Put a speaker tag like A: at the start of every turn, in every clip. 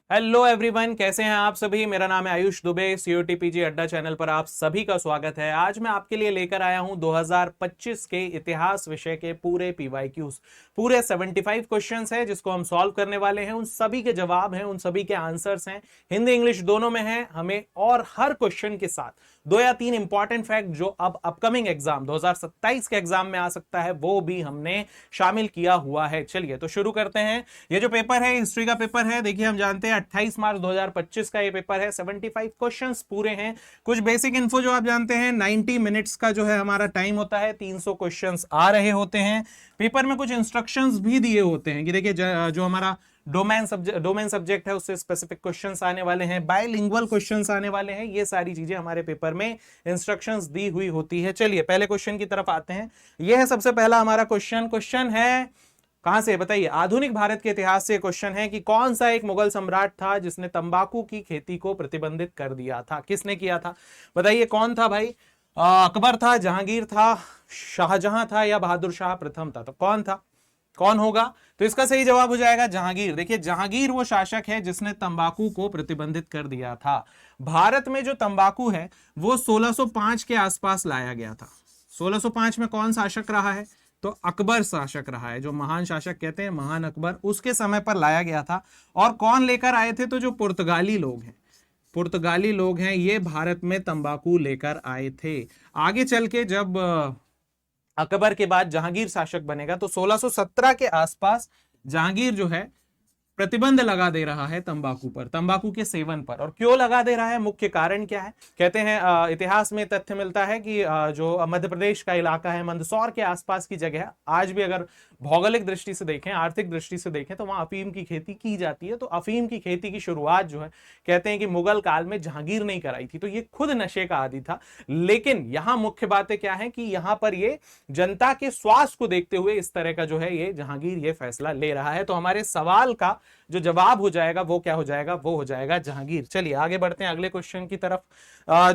A: Hello everyone, कैसे हैं आप सभी। मेरा नाम है आयुष दुबे। सीओटीपीजी अड्डा चैनल पर आप सभी का स्वागत है। आज मैं आपके लिए लेकर आया हूं 2025 के इतिहास विषय के पूरे पीवाईक्यूज। पूरे 75 क्वेश्चंस हैं जिसको हम सॉल्व करने वाले हैं। उन सभी के जवाब हैं, उन सभी के आंसर्स हैं, हिंदी इंग्लिश दोनों में हैं हमें। और हर क्वेश्चन के साथ 2 या 3 इंपॉर्टेंट फैक्ट जो अब अपकमिंग एग्जाम 2027 के एग्जाम में आ सकता है वो भी हमने शामिल किया हुआ है। चलिए तो शुरू करते हैं। ये जो पेपर है हिस्ट्री का पेपर है। देखिए हम जानते हैं 28 मार्च 2025 का ये पेपर है। 75 क्वेश्चंस पूरे हैं। कुछ बेसिक इन्फो जो आप जानते हैं, 90 मिनट्स का जो है हमारा टाइम होता है। 300 क्वेश्चंस आ रहे होते हैं। पेपर में कुछ इंस्ट्रक्शंस भी दिए होते हैं कि देखिए जो हमारा डोमेन सब्जेक्ट है उससे स्पेसिफिक क्वेश्चंस आने वाले हैं, बायलिंगुअल क्वेश्चंस आने वाले हैं। ये सारी चीजें हमारे पेपर में इंस्ट्रक्शंस दी हुई होती है। चलिए पहले क्वेश्चन की तरफ आते हैं। यह है सबसे पहला हमारा क्वेश्चन है कहां से बताइए। आधुनिक भारत के इतिहास से क्वेश्चन है कि कौन सा एक मुगल सम्राट था जिसने तंबाकू की खेती को प्रतिबंधित कर दिया था। किसने किया था बताइए, कौन था भाई। अकबर था, जहांगीर था, शाहजहां था या बहादुर शाह प्रथम था। तो कौन था, कौन होगा। तो इसका सही जवाब हो जाएगा जहांगीर। देखिए जहांगीर वो शासक है जिसने तंबाकू को प्रतिबंधित कर दिया था। भारत में जो तंबाकू है वो 1605 के आसपास लाया गया था। 1605 में कौन शासक रहा है तो अकबर शासक रहा है। जो महान शासक कहते हैं महान अकबर, उसके समय पर लाया गया था। और कौन लेकर आए थे तो जो पुर्तगाली लोग हैं, पुर्तगाली लोग हैं ये भारत में तंबाकू लेकर आए थे। आगे चल के जब अकबर के बाद जहांगीर शासक बनेगा तो 1617 के आसपास जहांगीर जो है प्रतिबंध लगा दे रहा है तंबाकू पर, तंबाकू के सेवन पर। और क्यों लगा दे रहा है, मुख्य कारण क्या है। कहते हैं इतिहास में तथ्य मिलता है कि जो मध्य प्रदेश का इलाका है, मंदसौर के आसपास की जगह है, आज भी अगर भौगोलिक दृष्टि से देखें, आर्थिक दृष्टि से देखें तो वहां अफीम की खेती की जाती है। तो अफीम की खेती की शुरुआत जो है कहते हैं कि मुगल काल में जहांगीर नहीं कराई थी। तो ये खुद नशे का आदी था। लेकिन यहां मुख्य बातें क्या है कि यहां पर ये जनता के स्वास्थ्य को देखते हुए इस तरह का जो है ये जहांगीर ये फैसला ले रहा है। तो हमारे सवाल का जो जवाब हो जाएगा वो क्या हो जाएगा, वो हो जाएगा जहांगीर। चलिए आगे बढ़ते हैं अगले क्वेश्चन की तरफ।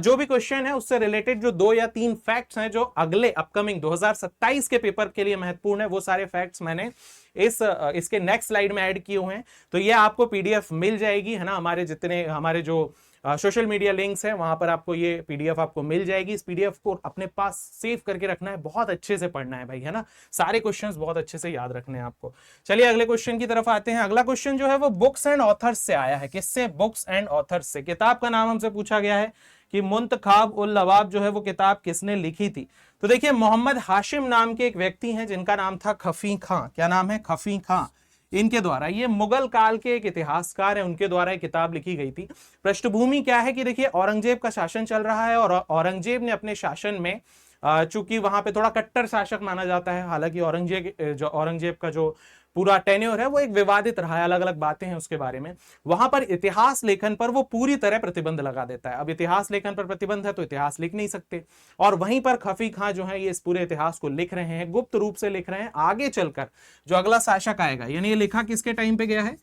A: जो भी क्वेश्चन है उससे रिलेटेड जो 2 या 3 फैक्ट्स हैं जो अगले अपकमिंग 2027 के पेपर के लिए महत्वपूर्ण है, वो सारे फैक्ट्स मैंने इसके नेक्स्ट स्लाइड में ऐड किए हुए हैं। तो ये आपको पीडीएफ मिल जाएगी, है ना। हमारे जो सोशल मीडिया लिंक्स हैं वहां पर आपको ये पीडीएफ आपको मिल जाएगी। इस पीडीएफ को अपने पास सेव करके रखना है, बहुत अच्छे से पढ़ना है भाई, है ना। सारे क्वेश्चंस बहुत अच्छे से याद रखने हैं आपको। चलिए अगले क्वेश्चन की तरफ आते हैं। अगला क्वेश्चन जो है वो बुक्स एंड ऑथर्स से आया है। किससे, बुक्स एंड ऑथर्स से। किताब का नाम हमसे पूछा गया है कि मुंतखाब उल लवाब जो है वो किताब किसने लिखी थी। तो देखिए मोहम्मद हाशिम नाम के एक व्यक्ति हैं जिनका नाम था खफी खां। क्या नाम है, खफी खां। इनके द्वारा, ये मुगल काल के एक इतिहासकार हैं, उनके द्वारा एक किताब लिखी गई थी। पृष्ठभूमि क्या है कि देखिए औरंगजेब का शासन चल रहा है और औरंगजेब ने अपने शासन में चूंकि वहां पे थोड़ा कट्टर शासक माना जाता है। हालांकि औरंगजेब का जो पूरा टेन्योर है वो एक विवादित रहा है, अलग अलग बातें हैं उसके बारे में। वहां पर इतिहास लेखन पर वो पूरी तरह प्रतिबंध लगा देता है। अब इतिहास लेखन पर प्रतिबंध है तो इतिहास लिख नहीं सकते। और वहीं पर खफी खां जो है ये इस पूरे इतिहास को लिख रहे हैं, गुप्त रूप से लिख रहे हैं। आगे चलकर जो अगला शासक आएगा, यानी ये लिखा किसके टाइम पे गया है,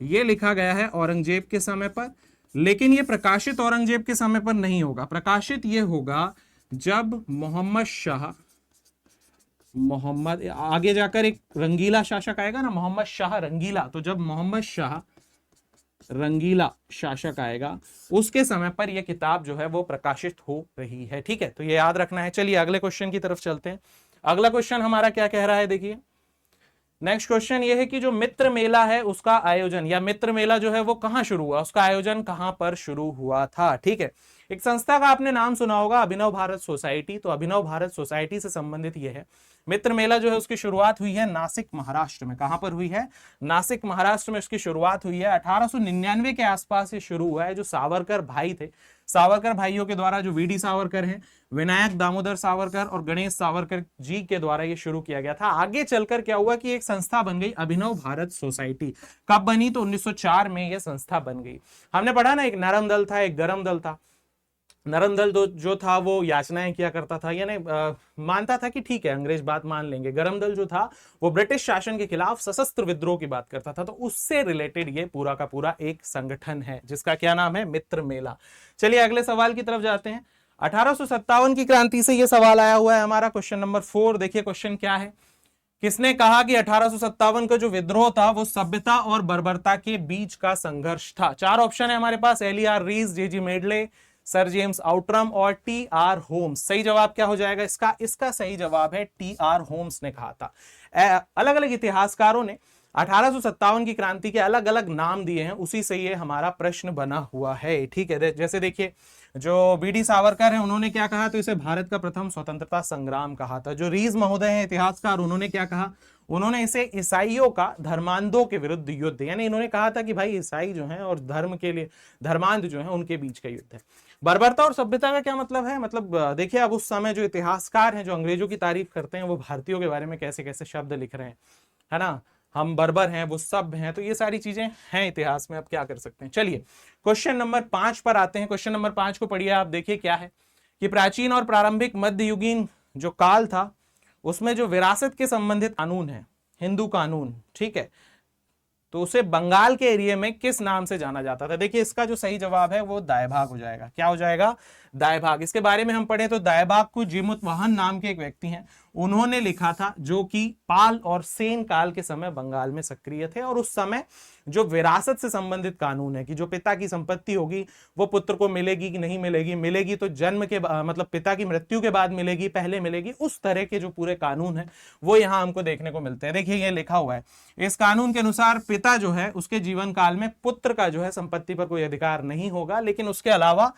A: ये लिखा गया है औरंगजेब के समय पर। लेकिन ये प्रकाशित औरंगजेब के समय पर नहीं होगा। प्रकाशित ये होगा जब मोहम्मद आगे जाकर एक रंगीला शासक आएगा ना, मोहम्मद शाह रंगीला। तो जब मोहम्मद शाह रंगीला शासक आएगा उसके समय पर यह किताब जो है वो प्रकाशित हो रही है। ठीक है, तो ये याद रखना है। चलिए अगले क्वेश्चन की तरफ चलते हैं। अगला क्वेश्चन हमारा क्या कह रहा है, देखिए नेक्स्ट क्वेश्चन ये है कि जो मित्र मेला है उसका आयोजन, या मित्र मेला जो है वो कहां शुरू हुआ, उसका आयोजन कहां पर शुरू हुआ था। ठीक है, एक संस्था का आपने नाम सुना होगा, अभिनव भारत सोसाइटी। तो अभिनव भारत सोसाइटी से संबंधित यह है। मित्र मेला जो है उसकी शुरुआत हुई है नासिक महाराष्ट्र में। कहां पर हुई है, नासिक महाराष्ट्र में इसकी शुरुआत हुई है। 1899 के आसपास ये शुरू हुआ है। जो सावरकर भाई थे, सावरकर भाइयों के द्वारा, जो वीडी सावरकर हैं, विनायक दामोदर सावरकर और गणेश सावरकर जी के द्वारा ये शुरू किया गया था। आगे चलकर क्या हुआ कि एक संस्था बन गई अभिनव भारत सोसाइटी। कब बनी तो 1904 में यह संस्था बन गई। हमने पढ़ा ना, एक नरम दल था, एक गरम दल था। नरम दल जो था वो याचनाएं किया करता था, यानी मानता था कि ठीक है अंग्रेज बात मान लेंगे। गरम दल जो था वो ब्रिटिश शासन के खिलाफ सशस्त्र विद्रोह की बात करता था। तो उससे रिलेटेड ये पूरा का पूरा एक संगठन है जिसका क्या नाम है, मित्र मेला। चलिए अगले सवाल की तरफ जाते हैं। 1857 की क्रांति से ये सवाल आया हुआ है हमारा, क्वेश्चन नंबर 4। देखिए क्वेश्चन क्या है किसने कहा कि 1857 का जो विद्रोह था वो सभ्यता और बर्बरता के बीच का संघर्ष था? चार ऑप्शन है हमारे पास, एलियार रीस, जेजी मेडले, सर जेम्स आउटरम और टी आर होम्स। सही जवाब क्या हो जाएगा इसका? इसका सही जवाब है टी आर होम्स ने कहा था। अलग अलग इतिहासकारों ने 1857 की क्रांति के अलग अलग नाम दिए हैं, उसी से ये हमारा प्रश्न बना हुआ है। ठीक है, जैसे देखिए जो बीडी सावरकर है उन्होंने क्या कहा, तो इसे भारत का प्रथम स्वतंत्रता संग्राम कहा था। जो रीज महोदय हैं इतिहासकार, उन्होंने क्या कहा, उन्होंने इसे ईसाइयों का धर्मांधों के विरुद्ध युद्ध, यानी इन्होंने कहा था कि भाई ईसाई जो हैं और धर्म के लिए धर्मांध जो हैं उनके बीच का युद्ध है। बर्बरता और सभ्यता का क्या मतलब है? मतलब देखिए अब उस समय जो इतिहासकार हैं जो अंग्रेजों की तारीफ करते हैं वो भारतीयों के बारे में कैसे कैसे शब्द लिख रहे हैं, है ना, हम बर्बर हैं, वो सभ्य हैं, तो ये सारी चीजें हैं इतिहास में, अब क्या कर सकते हैं। चलिए क्वेश्चन नंबर 5 पर आते हैं। क्वेश्चन नंबर 5 को पढ़िए आप, देखिए क्या है कि प्राचीन और प्रारंभिक मध्ययुगीन जो काल था उसमें जो विरासत के संबंधित कानून है, हिंदू कानून, ठीक है, तो उसे बंगाल के एरिया में किस नाम से जाना जाता था? देखिए इसका जो सही जवाब है वो दायभाग हो जाएगा। क्या हो जाएगा? दायभाग। इसके बारे में हम पढ़े तो दायभाग को जीमुतवाहन नाम के एक व्यक्ति हैं, उन्होंने लिखा था, जो कि पाल और सेन काल के समय बंगाल में सक्रिय थे। और उस समय जो विरासत से संबंधित कानून है कि जो पिता की संपत्ति होगी वो पुत्र को मिलेगी कि नहीं मिलेगी, मिलेगी तो जन्म के मतलब पिता की मृत्यु के बाद मिलेगी, पहले मिलेगी, उस तरह के जो पूरे कानून है वो यहाँ हमको देखने को मिलते हैं। देखिए ये लिखा हुआ है, इस कानून के अनुसार पिता जो है उसके जीवन काल में पुत्र का जो है संपत्ति पर कोई अधिकार नहीं होगा, लेकिन उसके अलावा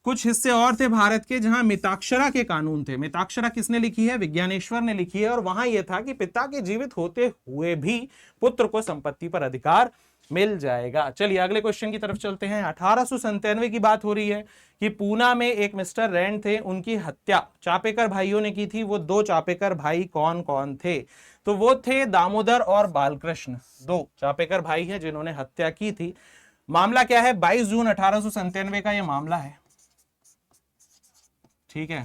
A: कुछ हिस्से और थे भारत के जहां मिताक्षरा के कानून थे। मिताक्षरा किसने लिखी है? विज्ञानेश्वर ने लिखी है। और वहां यह था कि पिता के जीवित होते हुए भी पुत्र को संपत्ति पर अधिकार मिल जाएगा। चलिए अगले क्वेश्चन की तरफ चलते हैं। 1897 की बात हो रही है कि पूना में एक मिस्टर रैंड थे, उनकी हत्या चापेकर भाइयों ने की थी। वो दो चापेकर भाई कौन कौन थे? तो वो थे दामोदर और बालकृष्ण, दो चापेकर भाई हैं जिन्होंने हत्या की थी। मामला क्या है? 22 जून 1897 का यह मामला है, ठीक है।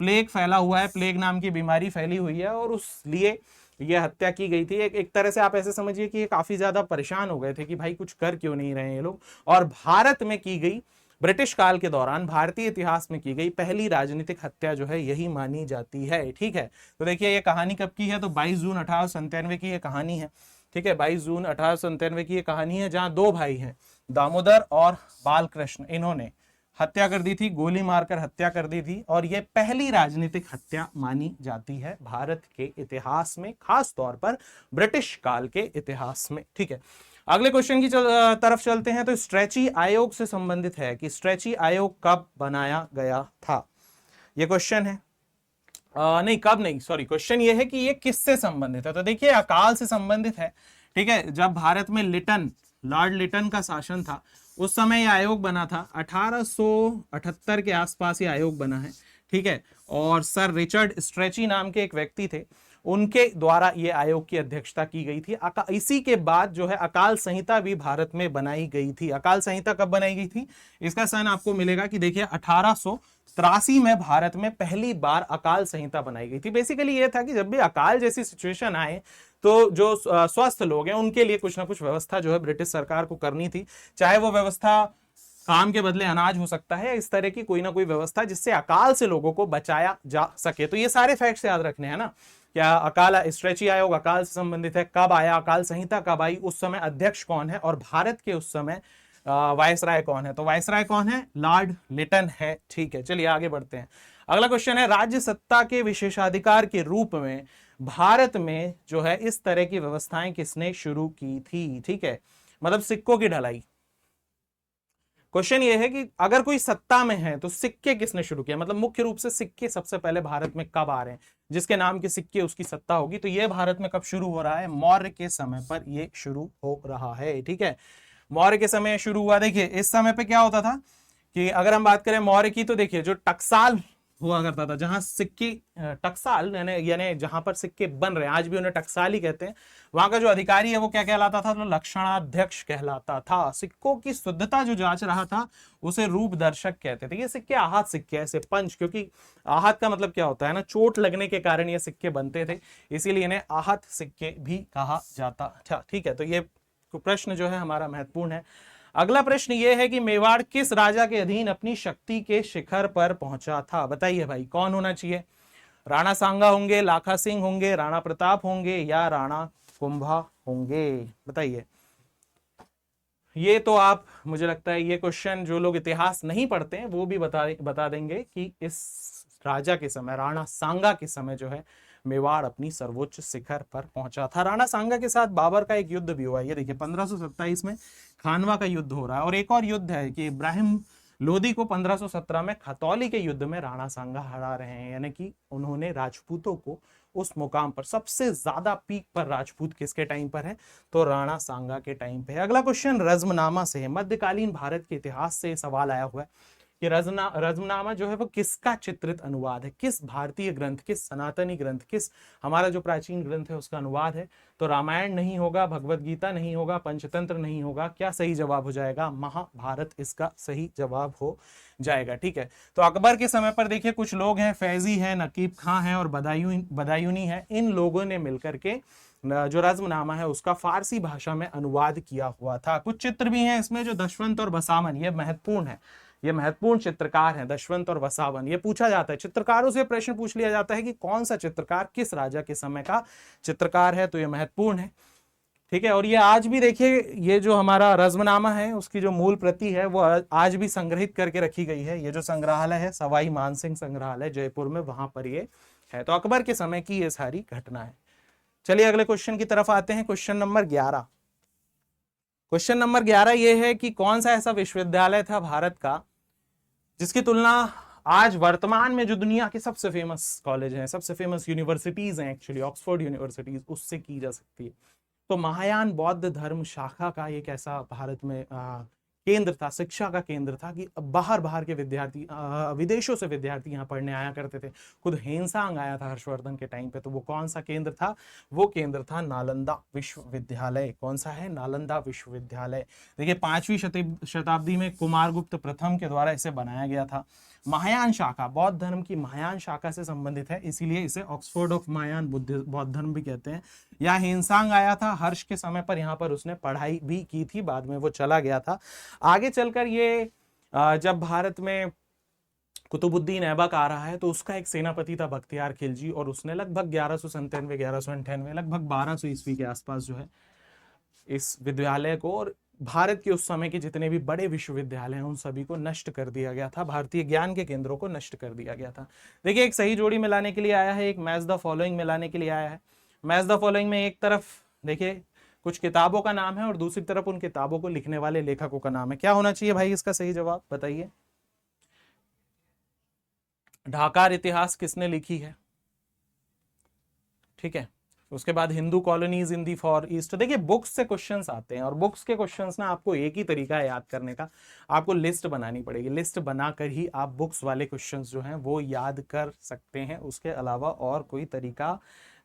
A: प्लेग फैला हुआ है, प्लेग नाम की बीमारी फैली हुई है और उस लिए यह हत्या की गई थी। एक तरह से आप ऐसे समझिए कि ये काफी ज्यादा परेशान हो गए थे कि भाई कुछ कर क्यों नहीं रहे ये लोग। और भारत में की गई, ब्रिटिश काल के दौरान भारतीय इतिहास में की गई पहली राजनीतिक हत्या जो है यही मानी जाती है, ठीक है। तो देखिए ये कहानी कब की है? तो 22 जून 1897 की ये कहानी है, ठीक है। 22 जून 1897 की ये कहानी है जहां दो भाई हैं, दामोदर और बालकृष्ण, इन्होंने हत्या कर दी थी, गोली मारकर हत्या कर दी थी। और यह पहली राजनीतिक हत्या मानी जाती है भारत के इतिहास में, खास तौर पर ब्रिटिश काल के इतिहास में, ठीक है। अगले क्वेश्चन की तरफ चलते हैं। तो स्ट्रेची आयोग से संबंधित है कि स्ट्रेची आयोग कब बनाया गया था, यह क्वेश्चन है। नहीं कब नहीं, सॉरी, क्वेश्चन ये है कि ये किससे संबंधित है। तो देखिए अकाल से संबंधित है, ठीक है। जब भारत में लिटन, लॉर्ड लिटन का शासन था उस समय यह आयोग बना था। 1878 के आसपास ये आयोग बना है, ठीक है। और सर रिचर्ड स्ट्रेची नाम के एक व्यक्ति थे, उनके द्वारा ये आयोग की अध्यक्षता की गई थी। इसी के बाद जो है अकाल संहिता भी भारत में बनाई गई थी। अकाल संहिता कब बनाई गई थी? इसका सन आपको मिलेगा कि देखिए 1883 में भारत में पहली बार अकाल संहिता बनाई गई थी। बेसिकली ये था कि जब भी अकाल जैसी सिचुएशन आए तो जो स्वस्थ लोग हैं उनके लिए कुछ ना कुछ व्यवस्था जो है ब्रिटिश सरकार को करनी थी, चाहे वो व्यवस्था काम के बदले अनाज हो सकता है, इस तरह की कोई ना कोई व्यवस्था जिससे अकाल से लोगों को बचाया जा सके। तो ये सारे फैक्ट्स याद रखने हैं ना। क्या अकाल, स्ट्रेची आयोग अकाल से संबंधित है, कब आया, अकाल संहिता कब आई, उस समय अध्यक्ष कौन है, और भारत के उस समय वायसराय कौन है। तो वायसराय कौन है? लॉर्ड लिटन है, ठीक है। चलिए आगे बढ़ते हैं। अगला क्वेश्चन है, राज्य सत्ता के विशेषाधिकार के रूप में भारत में जो है इस तरह की व्यवस्थाएं किसने शुरू की थी, ठीक है। मतलब सिक्कों की ढलाई। क्वेश्चन ये है कि अगर कोई सत्ता में है तो सिक्के किसने शुरू किया, मतलब मुख्य रूप से सिक्के सबसे पहले भारत में कब आ रहे हैं, जिसके नाम के सिक्के उसकी सत्ता होगी। तो ये भारत में कब शुरू हो रहा है? मौर्य के समय पर ये शुरू हो रहा है, ठीक है। मौर्य के समय शुरू हुआ। देखिए इस समय पे क्या होता था कि अगर हम बात करें मौर्य की, तो देखिए जो टकसाल हुआ करता था, जहां सिक्के, टकसाल यानी जहां पर सिक्के बन रहे हैं, आज भी उन्हें टकसाल ही कहते हैं, वहां का जो अधिकारी है वो क्या कहलाता था? तो लक्षणाध्यक्ष कहलाता था। सिक्कों की शुद्धता जो जांच रहा था उसे रूप दर्शक कहते थे। ये सिक्के आहत सिक्के, ऐसे पंच, क्योंकि आहत का मतलब क्या होता है ना, चोट लगने के कारण ये सिक्के बनते थे, इसीलिए इन्हें आहत सिक्के भी कहा जाता था, ठीक है। तो ये प्रश्न जो है हमारा महत्वपूर्ण है। अगला प्रश्न यह है कि मेवाड़ किस राजा के अधीन अपनी शक्ति के शिखर पर पहुंचा था? बताइए भाई, कौन होना चाहिए? राणा सांगा होंगे, लाखा सिंह होंगे, राणा प्रताप होंगे या राणा कुंभा होंगे, बताइए। ये तो आप, मुझे लगता है ये क्वेश्चन जो लोग इतिहास नहीं पढ़ते हैं वो भी बता देंगे कि इस राजा के समय, राणा सांगा के समय जो है मेवाड़ अपनी सर्वोच्च शिखर पर पहुंचा था। राणा सांगा के साथ बाबर का एक युद्ध भी हुआ है, ये देखिए 1527 में खानवा का युद्ध हो रहा है। और एक और युद्ध है कि इब्राहिम लोदी को 1517 में खतौली के युद्ध में राणा सांगा हरा रहे हैं, यानी कि उन्होंने राजपूतों को उस मुकाम पर, सबसे ज्यादा पीक पर राजपूत किसके टाइम पर है, तो राणा सांगा के टाइम पे है। अगला क्वेश्चन रज्मनामा से है। मध्यकालीन भारत के इतिहास से सवाल आया हुआ है कि रज्मनामा जो है वो किसका चित्रित अनुवाद है, किस भारतीय ग्रंथ, किस सनातनी ग्रंथ, किस हमारा जो प्राचीन ग्रंथ है उसका अनुवाद है। तो रामायण नहीं होगा, भगवत गीता नहीं होगा, पंचतंत्र नहीं होगा, क्या सही जवाब हो जाएगा, महाभारत इसका सही जवाब हो जाएगा। ठीक है, तो अकबर के समय पर देखिए कुछ लोग हैं, फैजी है, नकीब खां है और बदायूनी है, इन लोगों ने मिलकर के जो रज्मनामा है उसका फारसी भाषा में अनुवाद किया हुआ था। कुछ चित्र भी हैं इसमें जो दशवंत और बसावन, ये महत्वपूर्ण है, ये महत्वपूर्ण चित्रकार हैं दशवंत और वसावन। ये पूछा जाता है, चित्रकारों से प्रश्न पूछ लिया जाता है कि कौन सा चित्रकार किस राजा के समय का चित्रकार है, तो ये महत्वपूर्ण है। ठीक है, और ये आज भी देखिए, ये जो हमारा रज्मनामा है उसकी जो मूल प्रति है वो आज भी संग्रहित करके रखी गई है। ये जो संग्रहालय है सवाई मानसिंह संग्रहालय जयपुर में, वहां पर ये है। तो अकबर के समय की ये सारी घटना है। चलिए अगले क्वेश्चन की तरफ आते हैं, क्वेश्चन नंबर 11। क्वेश्चन नंबर 11 ये है कि कौन सा ऐसा विश्वविद्यालय था भारत का जिसकी तुलना आज वर्तमान में जो दुनिया के सबसे फेमस कॉलेज हैं, सबसे फेमस यूनिवर्सिटीज हैं, एक्चुअली ऑक्सफोर्ड यूनिवर्सिटीज, उससे की जा सकती है। तो महायान बौद्ध धर्म शाखा का एक ऐसा भारत में केंद्र था, शिक्षा का केंद्र था कि बाहर बाहर के विद्यार्थी, विदेशों से विद्यार्थी यहाँ पढ़ने आया करते थे। खुद हेनसांग आया था हर्षवर्धन के टाइम पे। तो वो कौन सा केंद्र था, वो केंद्र था नालंदा विश्वविद्यालय। कौन सा है, नालंदा विश्वविद्यालय। देखिए 5वीं शताब्दी में कुमारगुप्त प्रथम के द्वारा इसे बनाया गया था। महायान शाखा, बौद्ध धर्म की महायान शाखा से संबंधित है, इसीलिए इसे ऑक्सफोर्ड ऑफ महायान बौद्ध धर्म भी कहते हैं। यहाँ हेनसांग आया था हर्ष के समय पर, यहाँ पर उसने पढ़ाई भी की थी, बाद में वो चला गया था। आगे चलकर ये जब भारत में कुतुबुद्दीन ऐबक आ रहा है तो उसका एक सेनापति था बख्तियार खिलजी, और उसने लगभग 1197 लगभग 1200 ईस्वी के आसपास जो है इस विद्यालय को और भारत के उस समय के जितने भी बड़े विश्वविद्यालय हैं उन सभी को नष्ट कर दिया गया था, भारतीय ज्ञान के केंद्रों को नष्ट कर दिया गया था। देखिए एक सही जोड़ी में लाने के लिए आया है, एक मैच द फॉलोइंग में लाने के लिए आया है। मैच द फॉलोइंग में एक तरफ देखिए कुछ किताबों का नाम है और दूसरी तरफ उन किताबों को लिखने वाले लेखकों का नाम है। क्या होना चाहिए भाई इसका सही जवाब, बताइए। ढाकार इतिहास किसने लिखी है, ठीक है। उसके बाद Hindu colonies in the for east. देखिए बुक्स से क्वेश्चंस आते हैं और बुक्स के क्वेश्चंस ना आपको एक ही तरीका है याद करने का, आपको लिस्ट बनानी पड़ेगी। लिस्ट बनाकर ही आप बुक्स वाले क्वेश्चंस जो हैं वो याद कर सकते हैं, उसके अलावा और कोई तरीका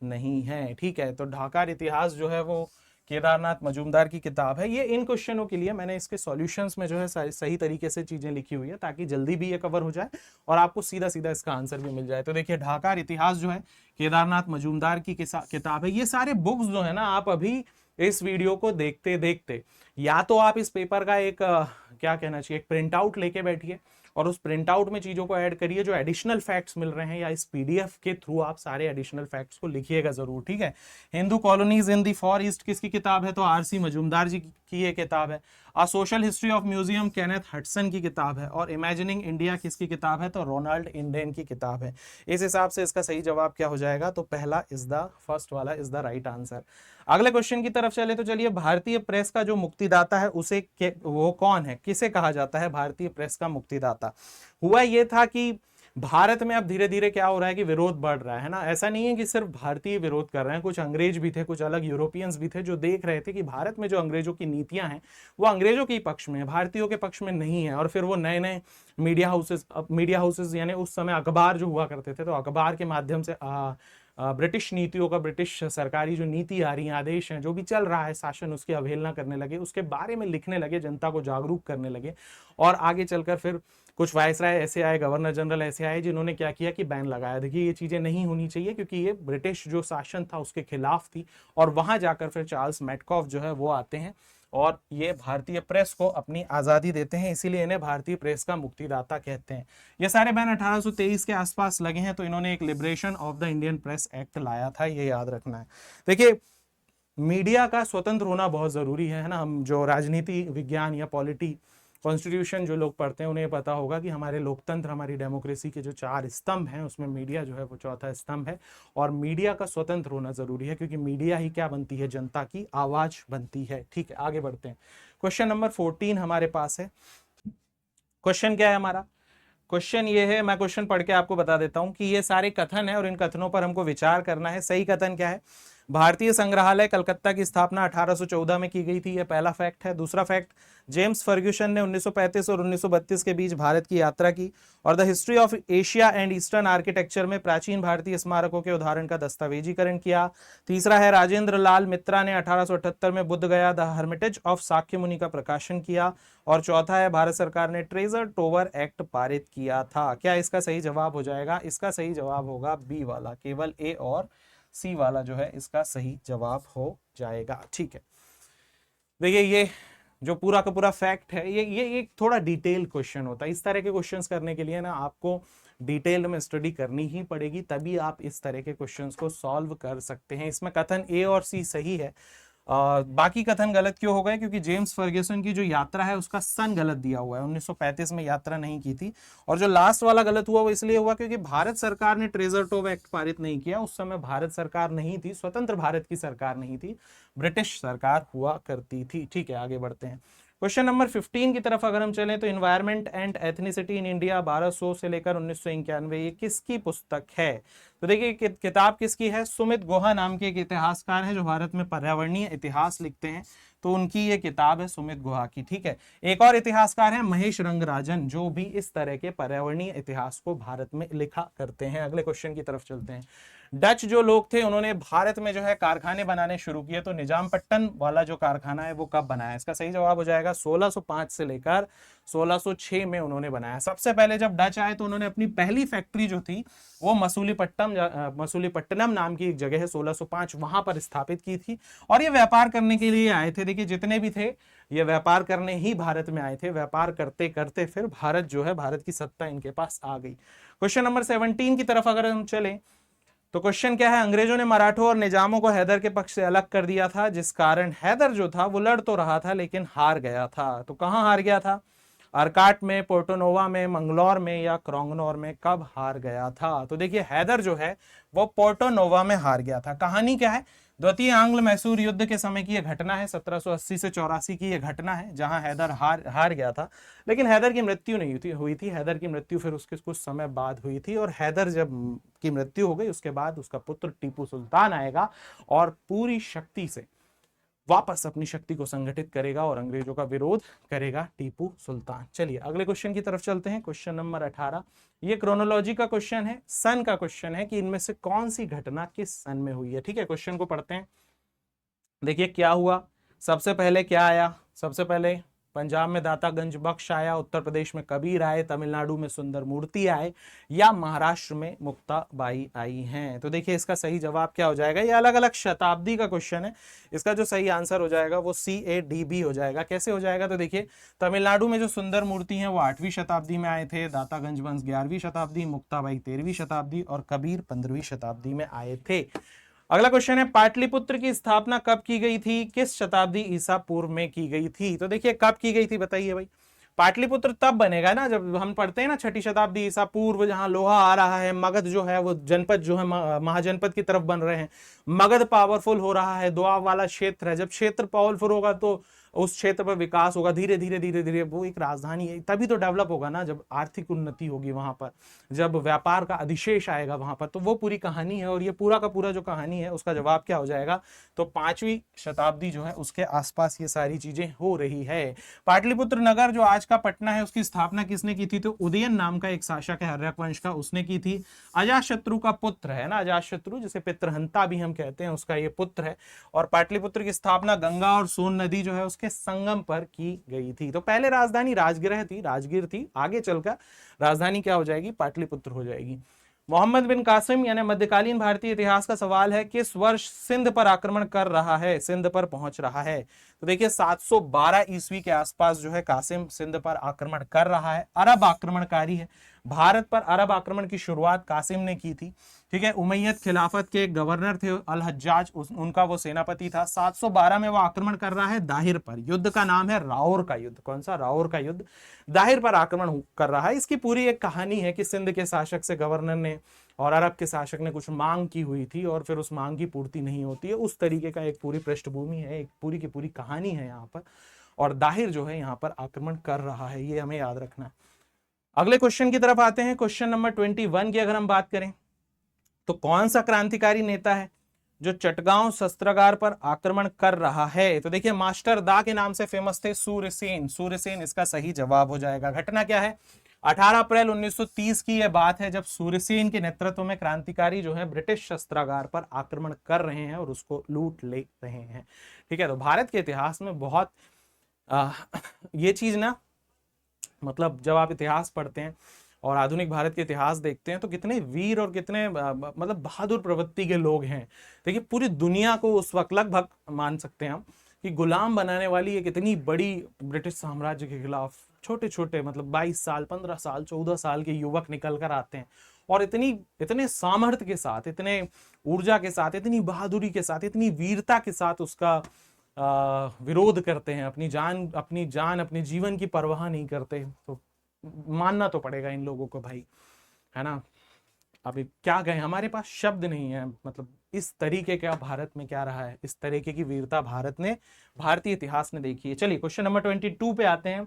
A: नहीं है, ठीक है। तो ढाकार इतिहास जो है वो केदारनाथ मजूमदार की किताब है। ये इन क्वेश्चनों के लिए मैंने इसके सॉल्यूशंस में जो है सही तरीके से चीजें लिखी हुई है ताकि जल्दी भी ये कवर हो जाए और आपको सीधा सीधा इसका आंसर भी मिल जाए। तो देखिए ढाकार इतिहास जो है केदारनाथ मजूमदार की किताब है। ये सारे बुक्स जो है ना, आप अभी इस वीडियो को देखते देखते या तो आप इस पेपर का एक क्या कहना चाहिए, एक प्रिंट आउट लेके बैठिए और उस प्रिंट आउट में चीजों को ऐड करिए जो एडिशनल फैक्ट्स मिल रहे हैं, या इस पीडीएफ के थ्रू आप सारे एडिशनल फैक्ट्स को लिखिएगा जरूर, ठीक है। Hindu colonies in the for east किसकी किताब है, तो आरसी मजूमदार जी की ये किताब है। A social history of museum Kenneth Hudson की किताब है। और इमेजिनिंग इंडिया किसकी किताब है, तो रोनाल्ड इंडेन की किताब है। इस हिसाब से इसका सही जवाब क्या हो जाएगा, तो पहला इज द फर्स्ट वाला इज द राइट आंसर। अगले क्वेश्चन की तरफ चले तो चलिए, भारतीय प्रेस का जो मुक्तिदाता है उसे वो कौन है, किसे कहा जाता है भारतीय प्रेस का मुक्तिदाता। हुआ ये था कि भारत में अब धीरे धीरे क्या हो रहा है कि विरोध बढ़ रहा है ना। ऐसा नहीं है कि सिर्फ भारतीय विरोध कर रहे हैं, कुछ अंग्रेज भी थे, कुछ अलग यूरोपियंस भी थे जो देख रहे थे कि भारत में जो अंग्रेजों की नीतियां हैं वो अंग्रेजों के पक्ष में है, भारतीयों के पक्ष में नहीं है। और फिर वो नए नए मीडिया हाउसेस यानी उस समय अखबार जो हुआ करते थे, तो अखबार के माध्यम से ब्रिटिश नीतियों का, ब्रिटिश सरकारी जो नीति आ रही है, आदेश हैं, जो भी चल रहा है शासन, उसकी अवहेलना करने लगे, उसके बारे में लिखने लगे, जनता को जागरूक करने लगे। और आगे चलकर फिर कुछ वायसराय ऐसे आए, गवर्नर जनरल ऐसे आए जिन्होंने क्या किया कि बैन लगाया। देखिए ये चीजें नहीं होनी चाहिए क्योंकि ये ब्रिटिश जो शासन था उसके खिलाफ थी। और वहां जाकर फिर चार्ल्स मेटकॉफ जो है वो आते हैं और ये भारतीय प्रेस को अपनी आजादी देते हैं, इसीलिए इन्हें भारतीय प्रेस का मुक्तिदाता कहते हैं। ये सारे बैन 1823 के आसपास लगे हैं, तो इन्होंने एक liberation of the Indian press act लाया था, ये याद रखना है। देखिए, मीडिया का स्वतंत्र होना बहुत जरूरी है ना। हम जो राजनीति विज्ञान या पॉलिटी कॉन्स्टिट्यूशन जो लोग पढ़ते हैं उन्हें पता होगा कि हमारे लोकतंत्र, हमारी डेमोक्रेसी के जो 4 स्तंभ हैं उसमें मीडिया जो है वो चौथा स्तंभ है। और मीडिया का स्वतंत्र होना जरूरी है, क्योंकि मीडिया ही क्या बनती है, जनता की आवाज बनती है। ठीक है, आगे बढ़ते हैं। क्वेश्चन नंबर 14 हमारे पास है। क्वेश्चन क्या है हमारा? क्वेश्चन ये है, मैं क्वेश्चन पढ़ के आपको बता देता हूं कि ये सारे कथन है और इन कथनों पर हमको विचार करना है। सही कथन क्या है? भारतीय संग्रहालय कलकत्ता की स्थापना 1814 में की गई थी, यह पहला फैक्ट है। दूसरा फैक्ट, जेम्स फर्ग्यूसन ने 1935 और 1932 के बीच भारत की यात्रा की और the history of Asia and eastern architecture में प्राचीन भारतीय स्मारकों के उदाहरण का दस्तावेजीकरण किया। तीसरा है, राजेंद्र लाल मित्रा ने 1878 में बुद्ध गया द हर्मिटेज ऑफ साक्य मुनि का प्रकाशन किया। और चौथा है, भारत सरकार ने ट्रेजर टोवर एक्ट पारित किया था। क्या इसका सही जवाब हो जाएगा? इसका सही जवाब होगा बी वाला, केवल ए और सी वाला जो है इसका सही जवाब हो जाएगा। ठीक है, देखिए ये जो पूरा का पूरा फैक्ट है, ये एक थोड़ा डिटेल क्वेश्चन होता है। इस तरह के क्वेश्चंस करने के लिए ना आपको डिटेल में स्टडी करनी ही पड़ेगी, तभी आप इस तरह के क्वेश्चंस को सॉल्व कर सकते हैं। इसमें कथन ए और सी सही है, बाकी कथन गलत क्यों हो गए? क्योंकि जेम्स फर्ग्यूसन की जो यात्रा है उसका सन गलत दिया हुआ है, 1935 में यात्रा नहीं की थी। और जो लास्ट वाला गलत हुआ वो इसलिए हुआ क्योंकि भारत सरकार ने ट्रेजर टोव एक्ट पारित नहीं किया। उस समय भारत सरकार नहीं थी, स्वतंत्र भारत की सरकार नहीं थी, ब्रिटिश सरकार हुआ करती थी। ठीक है, आगे बढ़ते हैं। क्वेश्चन नंबर 15 की तरफ अगर हम चलें तो environment and ethnicity in India 1200 से लेकर 1991, ये किसकी पुस्तक है? तो देखिए किताब किसकी है? सुमित गुहा नाम के एक इतिहासकार हैं जो भारत में पर्यावरणीय इतिहास लिखते हैं, तो उनकी ये किताब है सुमित गुहा की। ठीक है, एक और इतिहासकार है महेश रंगराजन, जो भी इस तरह के पर्यावरणीय इतिहास को भारत में लिखा करते हैं। अगले क्वेश्चन की तरफ चलते हैं। डच जो लोग थे उन्होंने भारत में जो है कारखाने बनाने शुरू किए, तो निजामपट्टन वाला जो कारखाना है वो कब बनाया? इसका सही जवाब हो जाएगा 1605 से लेकर 1606 में उन्होंने बनाया। सबसे पहले जब डच आए तो उन्होंने अपनी पहली फैक्ट्री जो थी वो मसूलीपट्टनम नाम की एक जगह है, 1605 वहां पर स्थापित की थी। और ये व्यापार करने के लिए आए थे। देखिए जितने भी थे ये व्यापार करने ही भारत में आए थे। व्यापार करते करते फिर भारत जो है, भारत की सत्ता इनके पास आ गई। क्वेश्चन नंबर 17 की तरफ अगर हम चलें तो क्वेश्चन क्या है? अंग्रेजों ने मराठों और निजामों को हैदर के पक्ष से अलग कर दिया था, जिस कारण हैदर जो था वो लड़ तो रहा था लेकिन हार गया था। तो कहां हार गया था? अर्काट में, पोर्टोनोवा में, मंगलौर में या क्रॉन्गनौर में? कब हार गया था? तो देखिए हैदर जो है वो पोर्टोनोवा में हार गया था। कहानी क्या है? द्वितीय आंग्ल मैसूर युद्ध के समय की यह घटना है, 1780 से 84 की यह घटना है, जहां हैदर हार गया था। लेकिन हैदर की मृत्यु नहीं हुई थी। हैदर की मृत्यु फिर उसके कुछ समय बाद हुई थी। और हैदर जब की मृत्यु हो गई उसके बाद उसका पुत्र टीपू सुल्तान आएगा और पूरी शक्ति से वापस अपनी शक्ति को संगठित करेगा और अंग्रेजों का विरोध करेगा टीपू सुल्तान। चलिए अगले क्वेश्चन की तरफ चलते हैं। क्वेश्चन नंबर 18, ये क्रोनोलॉजी का क्वेश्चन है, सन का क्वेश्चन है कि इनमें से कौन सी घटना किस सन में हुई है। ठीक है, क्वेश्चन को पढ़ते हैं। देखिए क्या हुआ, सबसे पहले क्या आया? सबसे पहले पंजाब में दातागंज बख्श आया, उत्तर प्रदेश में कबीर आए, तमिलनाडु में सुंदर मूर्ति आए, या महाराष्ट्र में मुक्ताबाई आई हैं। तो देखिए इसका सही जवाब क्या हो जाएगा? ये अलग अलग शताब्दी का क्वेश्चन है, इसका जो सही आंसर हो जाएगा वो CADB हो जाएगा। कैसे हो जाएगा? तो देखिए तमिलनाडु में जो सुंदर मूर्ति है वो 8वीं शताब्दी में आए थे, दातागंज वंश 11वीं शताब्दी, मुक्ताबाई 13वीं शताब्दी और कबीर 15वीं शताब्दी में आए थे। अगला क्वेश्चन है, पाटलिपुत्र की स्थापना कब की गई थी? किस शताब्दी ईसा पूर्व में की गई थी? तो देखिए कब की गई थी बताइए भाई। पाटलिपुत्र तब बनेगा ना जब हम पढ़ते हैं ना 6ठी शताब्दी ईसा पूर्व, जहां लोहा आ रहा है, मगध जो है वो जनपद जो है महाजनपद की तरफ बन रहे हैं, मगध पावरफुल हो रहा है, दोआब वाला क्षेत्र है। जब क्षेत्र पावरफुल होगा तो उस क्षेत्र पर विकास होगा, धीरे धीरे धीरे धीरे वो एक राजधानी है, तभी तो डेवलप होगा ना, जब आर्थिक उन्नति होगी वहां पर, जब व्यापार का अधिशेष आएगा वहां पर। तो वो पूरी कहानी है और ये पूरा का पूरा जो कहानी है उसका जवाब क्या हो जाएगा? तो 5वीं शताब्दी जो है उसके आसपास ये सारी चीजें हो रही है। पाटलिपुत्र नगर जो आज का पटना है उसकी स्थापना किसने की थी? तो उदयन नाम का एक शासक है हर्यक वंश का, उसने की थी। अजातशत्रु का पुत्र है ना, अजातशत्रु जिसे पितृहंता भी हम कहते हैं, उसका ये पुत्र है। और पाटलिपुत्र की स्थापना गंगा और सोन नदी जो है के संगम पर की गई थी। तो पहले राजधानी राजगीर थी, आगे चलकर राजधानी क्या हो जाएगी? पाटलिपुत्र हो जाएगी। मोहम्मद बिन कासिम यानी मध्यकालीन भारतीय इतिहास का सवाल है, किस वर्ष सिंध पर आक्रमण कर रहा है, सिंध पर पहुंच रहा है? तो देखिए 712 ईस्वी के आसपास जो है कासिम सिंध पर आक्रमण कर रहा है, अरब आक्रमणकारी है। भारत पर अरब आक्रमण की शुरुआत कासिम ने की थी, ठीक है। उमैयद खिलाफत के गवर्नर थे अल हज्जाज, उनका वो सेनापति था। 712 में वो आक्रमण कर रहा है दाहिर पर, युद्ध का नाम है राउर का युद्ध। कौन सा? राउर का युद्ध। दाहिर पर आक्रमण कर रहा है। इसकी पूरी एक कहानी है कि सिंध के शासक से गवर्नर ने और अरब के शासक ने कुछ मांग की हुई थी और फिर उस मांग की पूर्ति नहीं होती है, उस तरीके का एक पूरी पृष्ठभूमि है, एक पूरी की पूरी कहानी है यहाँ पर। और दाहिर जो है यहाँ पर आक्रमण कर रहा है, ये हमें याद रखना है। अगले क्वेश्चन की तरफ आते हैं। क्वेश्चन नंबर 21 की अगर हम बात करें तो कौन सा क्रांतिकारी नेता है जो चटगांव शस्त्रागार पर आक्रमण कर रहा है? तो देखिए मास्टर दा के नाम से फेमस थे सूर्यसेन। सूर्यसेन इसका सही जवाब हो जाएगा। घटना क्या है? 18 अप्रैल 1930 की यह बात है जब सूर्यसेन के नेतृत्व में क्रांतिकारी जो है ब्रिटिश शस्त्रागार पर आक्रमण कर रहे हैं और उसको लूट ले रहे हैं, ठीक है। तो भारत के इतिहास में बहुत ये चीज ना, मतलब जब आप इतिहास पढ़ते हैं और आधुनिक भारत के इतिहास देखते हैं तो कितने वीर और कितने मतलब बहादुर प्रवृत्ति के लोग हैं। देखिए पूरी दुनिया को उस वक्त लगभग मान सकते हैं हम कि गुलाम बनाने वाली एक इतनी बड़ी ब्रिटिश साम्राज्य के खिलाफ छोटे छोटे मतलब 22 साल 15 साल 14 साल के युवक निकल कर आते हैं और इतने सामर्थ्य के साथ, इतने ऊर्जा के साथ, इतनी बहादुरी के साथ, इतनी वीरता के साथ उसका विरोध करते हैं। अपनी जान अपने जीवन की परवाह नहीं करते। तो मानना तो पड़ेगा इन लोगों को भाई, है ना। अभी क्या कहें, हमारे पास शब्द नहीं है। मतलब इस तरीके का भारत में क्या रहा है, इस तरीके की वीरता भारतीय इतिहास ने देखी है। चलिए क्वेश्चन नंबर 22 पे आते हैं।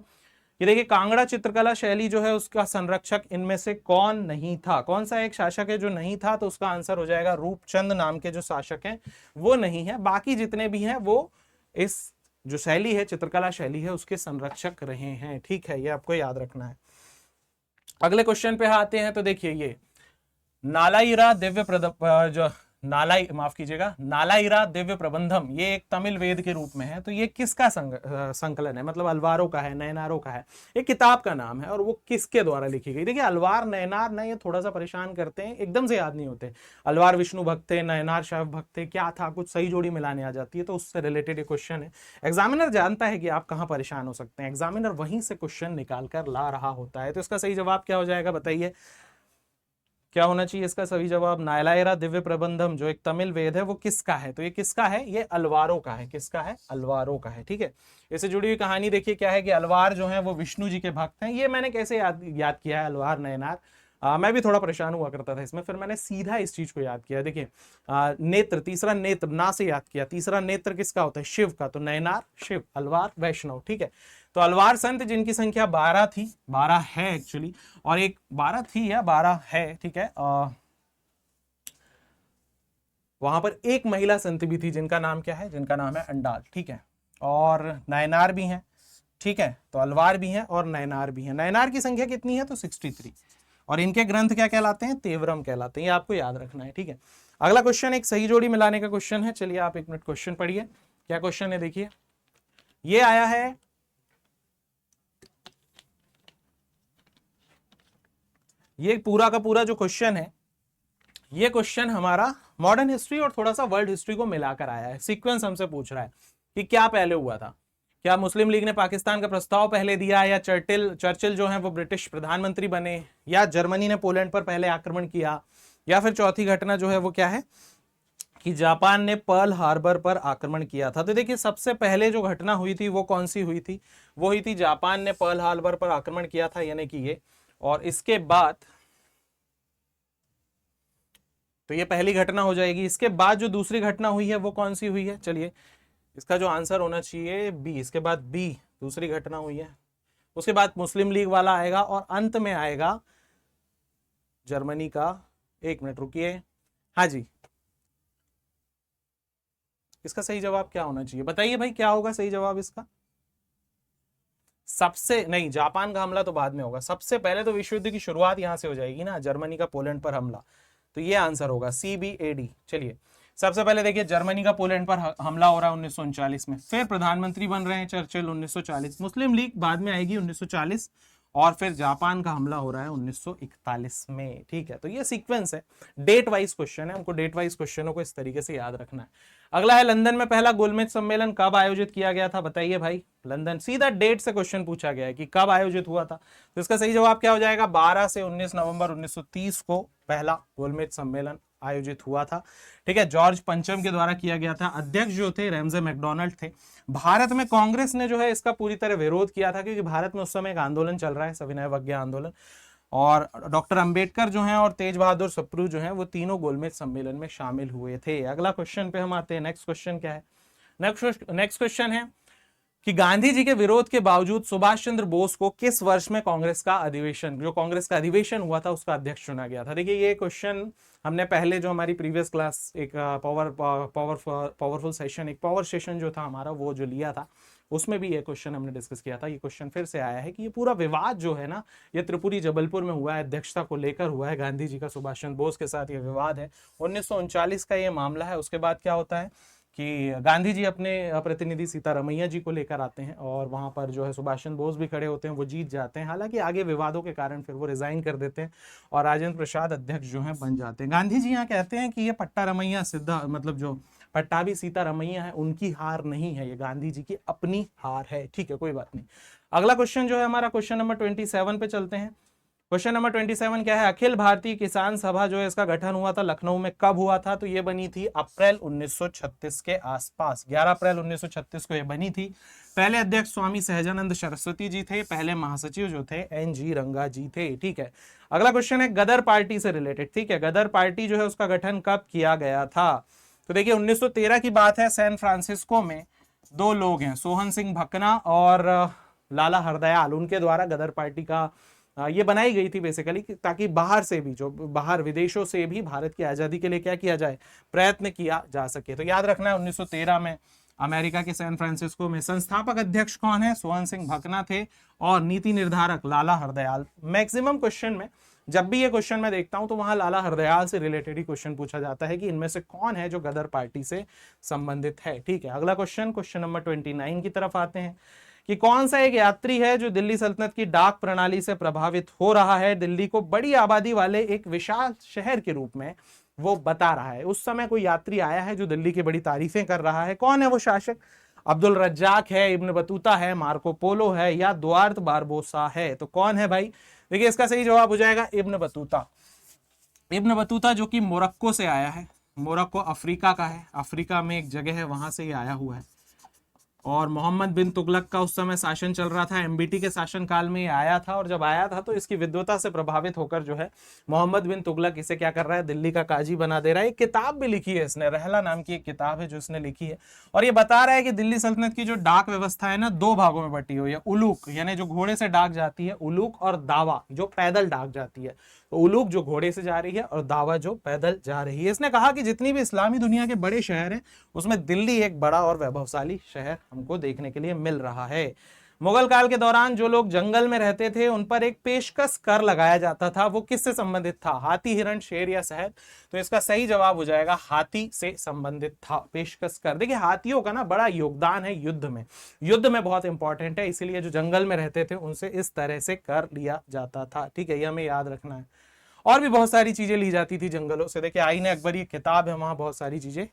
A: ये देखिए कांगड़ा चित्रकला शैली जो है उसका संरक्षक इनमें से कौन नहीं था? कौन सा एक शासक है जो नहीं था? तो उसका आंसर हो जाएगा रूपचंद नाम के जो शासक हैं वो नहीं है। बाकी जितने भी हैं वो इस जो शैली है, चित्रकला शैली है, उसके संरक्षक रहे हैं, ठीक है। ये आपको याद रखना है। अगले क्वेश्चन पे आते हैं। तो देखिए ये नालाइरा दिव्य प्रबंधम, ये एक तमिल वेद के रूप में है। तो ये किसका संकलन है? मतलब अलवारों का है, नयनारों का है। एक किताब का नाम है और वो किसके द्वारा लिखी गई? देखिए अलवार नयनार ना, ये थोड़ा सा परेशान करते हैं, एकदम से याद नहीं होते। अलवार विष्णु भक्त थे, नयनार शैव भक्त थे, क्या था? कुछ सही जोड़ी मिलाने आ जाती है, तो उससे रिलेटेड ये क्वेश्चन है। एग्जामिनर जानता है कि आप कहाँ परेशान हो सकते हैं, एग्जामिनर वहीं से क्वेश्चन निकाल कर ला रहा होता है। तो इसका सही जवाब क्या हो जाएगा बताइए? क्या होना चाहिए इसका सही जवाब? नालाइरा दिव्य प्रबंधम जो एक तमिल वेद है वो किसका है? तो ये किसका है? ये अलवारों का है। किसका है? अलवारों का है, ठीक है। इससे जुड़ी हुई कहानी देखिए क्या है कि अलवार जो है वो विष्णु जी के भक्त हैं। ये मैंने कैसे याद किया है अलवार नयनार? मैं भी थोड़ा परेशान हुआ करता था इसमें, फिर मैंने सीधा इस चीज को याद किया। देखिए नेत्र, तीसरा नेत्र ना से याद किया। तीसरा नेत्र किसका होता है? शिव का। तो नयनार शिव, अलवार वैष्णव, ठीक है। तो अलवार संत जिनकी संख्या 12 थी, 12 है एक्चुअली, और एक 12 थी या 12 है, ठीक है। वहां पर एक महिला संत भी थी जिनका नाम क्या है? जिनका नाम है अंडाल, ठीक है। और नयनार भी हैं, ठीक है। तो अलवार भी हैं और नयनार भी हैं। नयनार की संख्या कितनी है? तो 63। और इनके ग्रंथ क्या कहलाते हैं? तेवरम कहलाते हैं। ये आपको याद रखना है, ठीक है। अगला क्वेश्चन एक सही जोड़ी मिलाने का क्वेश्चन है। चलिए आप एक मिनट क्वेश्चन पढ़िए। क्या क्वेश्चन है देखिए। ये आया है, ये पूरा का पूरा जो क्वेश्चन है, ये क्वेश्चन हमारा मॉडर्न हिस्ट्री और थोड़ा सा वर्ल्ड हिस्ट्री को मिलाकर आया है। सीक्वेंस हमसे पूछ रहा है कि क्या पहले हुआ था। क्या मुस्लिम लीग ने पाकिस्तान का प्रस्ताव पहले दिया, या चर्चिल जो है वो ब्रिटिश प्रधानमंत्री बने, या जर्मनी ने पोलैंड पर पहले आक्रमण किया, या फिर चौथी घटना जो है वो क्या है कि जापान ने पर्ल हार्बर पर आक्रमण किया था। तो देखिए सबसे पहले जो घटना हुई थी वो कौन सी हुई थी? वो हुई थी जापान ने पर्ल हार्बर पर आक्रमण किया था, यानी कि ये। और इसके बाद तो ये पहली घटना हो जाएगी। इसके बाद जो दूसरी घटना हुई है वो कौन सी हुई है? चलिए इसका जो आंसर होना चाहिए बी। इसके बाद बी दूसरी घटना हुई है। उसके बाद मुस्लिम लीग वाला आएगा और अंत में आएगा जर्मनी का। एक मिनट रुकिए, हाँ जी, इसका सही जवाब क्या होना चाहिए बताइए भाई? क्या होगा सही जवाब इसका? सबसे नहीं, जापान का हमला तो बाद में होगा। सबसे पहले तो विश्व युद्ध की शुरुआत यहां से हो जाएगी ना, जर्मनी का पोलैंड पर हमला। तो ये आंसर होगा CBAD। चलिए सबसे पहले देखिए जर्मनी का पोलैंड पर हमला हो रहा है 1939 में। फिर प्रधानमंत्री बन रहे हैं चर्चिल 1940। मुस्लिम लीग बाद में आएगी 1940। और फिर जापान का हमला हो रहा है 1941 में। ठीक है, तो ये सीक्वेंस है, डेट वाइज क्वेश्चन है, हमको डेट वाइज क्वेश्चनों को इस तरीके से याद रखना है। अगला है लंदन में पहला गोलमेज सम्मेलन कब आयोजित किया गया था, बताइए भाई। लंदन, सीधा डेट से क्वेश्चन पूछा गया है कि कब आयोजित हुआ था, तो इसका सही जवाब क्या हो जाएगा, 12 से 19 नवंबर 1930 को पहला गोलमेज सम्मेलन आयोजित हुआ था। ठीक है, जॉर्ज पंचम के द्वारा किया गया था। अध्यक्ष जो थे रैमजे मैकडोनाल्ड थे। भारत में कांग्रेस ने जो है इसका पूरी तरह विरोध किया था, क्योंकि भारत में उस समय एक आंदोलन चल रहा है, सविनय अवज्ञा आंदोलन, और डॉक्टर अंबेडकर जो हैं और तेज बहादुर सप्रू जो हैं वो तीनों गोलमेज सम्मेलन में शामिल हुए थे। अगला क्वेश्चन पे हम आते हैं। नेक्स्ट क्वेश्चन क्या है, नेक्स्ट क्वेश्चन है कि गांधी जी के विरोध के बावजूद सुभाष चंद्र बोस को किस वर्ष में कांग्रेस का अधिवेशन हुआ था उसका अध्यक्ष चुना गया था। देखिए, ये क्वेश्चन हमने पहले जो हमारी प्रीवियस क्लास एक पावरफुल सेशन, एक पावर सेशन जो था हमारा, वो जो लिया था, उसमें भी ये क्वेश्चन हमने डिस्कस किया था। ये क्वेश्चन फिर से आया है कि ये पूरा विवाद जो है ना, ये त्रिपुरी जबलपुर में हुआ है, अध्यक्षता को लेकर हुआ है, गांधी जी का सुभाष चंद्र बोस के साथ ये विवाद है, 1939 का ये मामला है। उसके बाद क्या होता है कि गांधी जी अपने प्रतिनिधि सीतारमैया जी को लेकर आते हैं, और वहां पर जो है सुभाष चंद्र बोस भी खड़े होते हैं, वो जीत जाते हैं। हालांकि आगे विवादों के कारण फिर वो रिजाइन कर देते हैं और राजेंद्र प्रसाद अध्यक्ष जो है बन जाते हैं। गांधी जी यहाँ कहते हैं कि ये पट्टा रमैया सिद्धा, मतलब जो पट्टाभी सीतारमैया है, उनकी हार नहीं है, ये गांधी जी की अपनी हार है। ठीक है, कोई बात नहीं। अगला क्वेश्चन जो है हमारा, क्वेश्चन नंबर 27 पे चलते हैं। क्वेश्चन नंबर 27 क्या है, अखिल भारतीय किसान सभा जो है इसका गठन हुआ था लखनऊ में, कब हुआ था, तो ये बनी थी अप्रैल 1936 के आसपास, 11 अप्रैल 1936 को ये बनी थी। पहले अध्यक्ष स्वामी सहजानंद सरस्वती जी थे, पहले महासचिव जो थे NG रंगा जी थे। ठीक है, अगला क्वेश्चन है गदर पार्टी से रिलेटेड। ठीक है, गदर पार्टी जो है उसका गठन कब किया गया था, तो देखिए 1913 की बात है। सैन फ्रांसिस्को में दो लोग हैं, सोहन सिंह भकना और लाला हरदयाल, उनके द्वारा गदर पार्टी का ये बनाई गई थी बेसिकली, ताकि बाहर से भी, जो बाहर विदेशों से भी भारत की आजादी के लिए क्या किया जाए, प्रयत्न किया जा सके। तो याद रखना है 1913 में अमेरिका के सैन फ्रांसिस्को में। संस्थापक अध्यक्ष कौन है, सोहन सिंह भकना थे, और नीति निर्धारक लाला हरदयाल। मैक्सिमम क्वेश्चन में जब भी ये क्वेश्चन मैं देखता हूं तो वहां लाला हरदयाल से रिलेटेड ही क्वेश्चन पूछा जाता है कि इनमें से कौन है जो गदर पार्टी से संबंधित है। ठीक है, अगला क्वेश्चन, क्वेश्चन नंबर 29 की तरफ आते हैं कि कौन सा एक यात्री है जो दिल्ली सल्तनत की डाक प्रणाली से प्रभावित हो रहा है, दिल्ली को बड़ी आबादी वाले एक विशाल शहर के रूप में वो बता रहा है। उस समय कोई यात्री आया है जो दिल्ली की बड़ी तारीफें कर रहा है, कौन है वो शासक, अब्दुल रज्जाक है, इब्न बतूता है, मार्को पोलो है, या दुआर्त बारबोसा है, तो कौन है भाई। देखिए, इसका सही जवाब हो जाएगा इब्न बतूता। इब्न बतूता जो कि मोरक्को से आया है, मोरक्को अफ्रीका का है, अफ्रीका में एक जगह है, वहां से ये आया हुआ है। और मोहम्मद बिन तुगलक का उस समय शासन चल रहा था, MBT के शासन काल में ये आया था, और जब आया था तो इसकी विद्वता से प्रभावित होकर जो है मोहम्मद बिन तुगलक इसे क्या कर रहा है, दिल्ली का काजी बना दे रहा है। एक किताब भी लिखी है इसने, रहला नाम की एक किताब है जो इसने लिखी है, और ये बता रहा है कि दिल्ली सल्तनत की जो डाक व्यवस्था है ना, दो भागों में बटी हुई है। उलूक यानी जो घोड़े से डाक जाती है, उलूक, और दावा जो पैदल डाक जाती है। तो उलूक जो घोड़े से जा रही है और दावा जो पैदल जा रही है। इसने कहा कि जितनी भी इस्लामी दुनिया के बड़े शहर हैं उसमें दिल्ली एक बड़ा और वैभवशाली शहर हमको देखने के लिए मिल रहा है। मुगल काल के दौरान जो लोग जंगल में रहते थे उन पर एक पेशकश कर लगाया जाता था, वो किससे संबंधित था, हाथी, हिरण, शेर या शहद, तो इसका सही जवाब हो जाएगा हाथी से संबंधित था पेशकश कर। देखिए, हाथियों का ना बड़ा योगदान है युद्ध में, युद्ध में बहुत इंपॉर्टेंट है, इसीलिए जो जंगल में रहते थे उनसे इस तरह से कर लिया जाता था। ठीक है, ये हमें याद रखना है। और भी बहुत सारी चीजें ली जाती थी जंगलों से। देखिए, आईने अकबरी एक किताब है, वहां बहुत सारी चीजें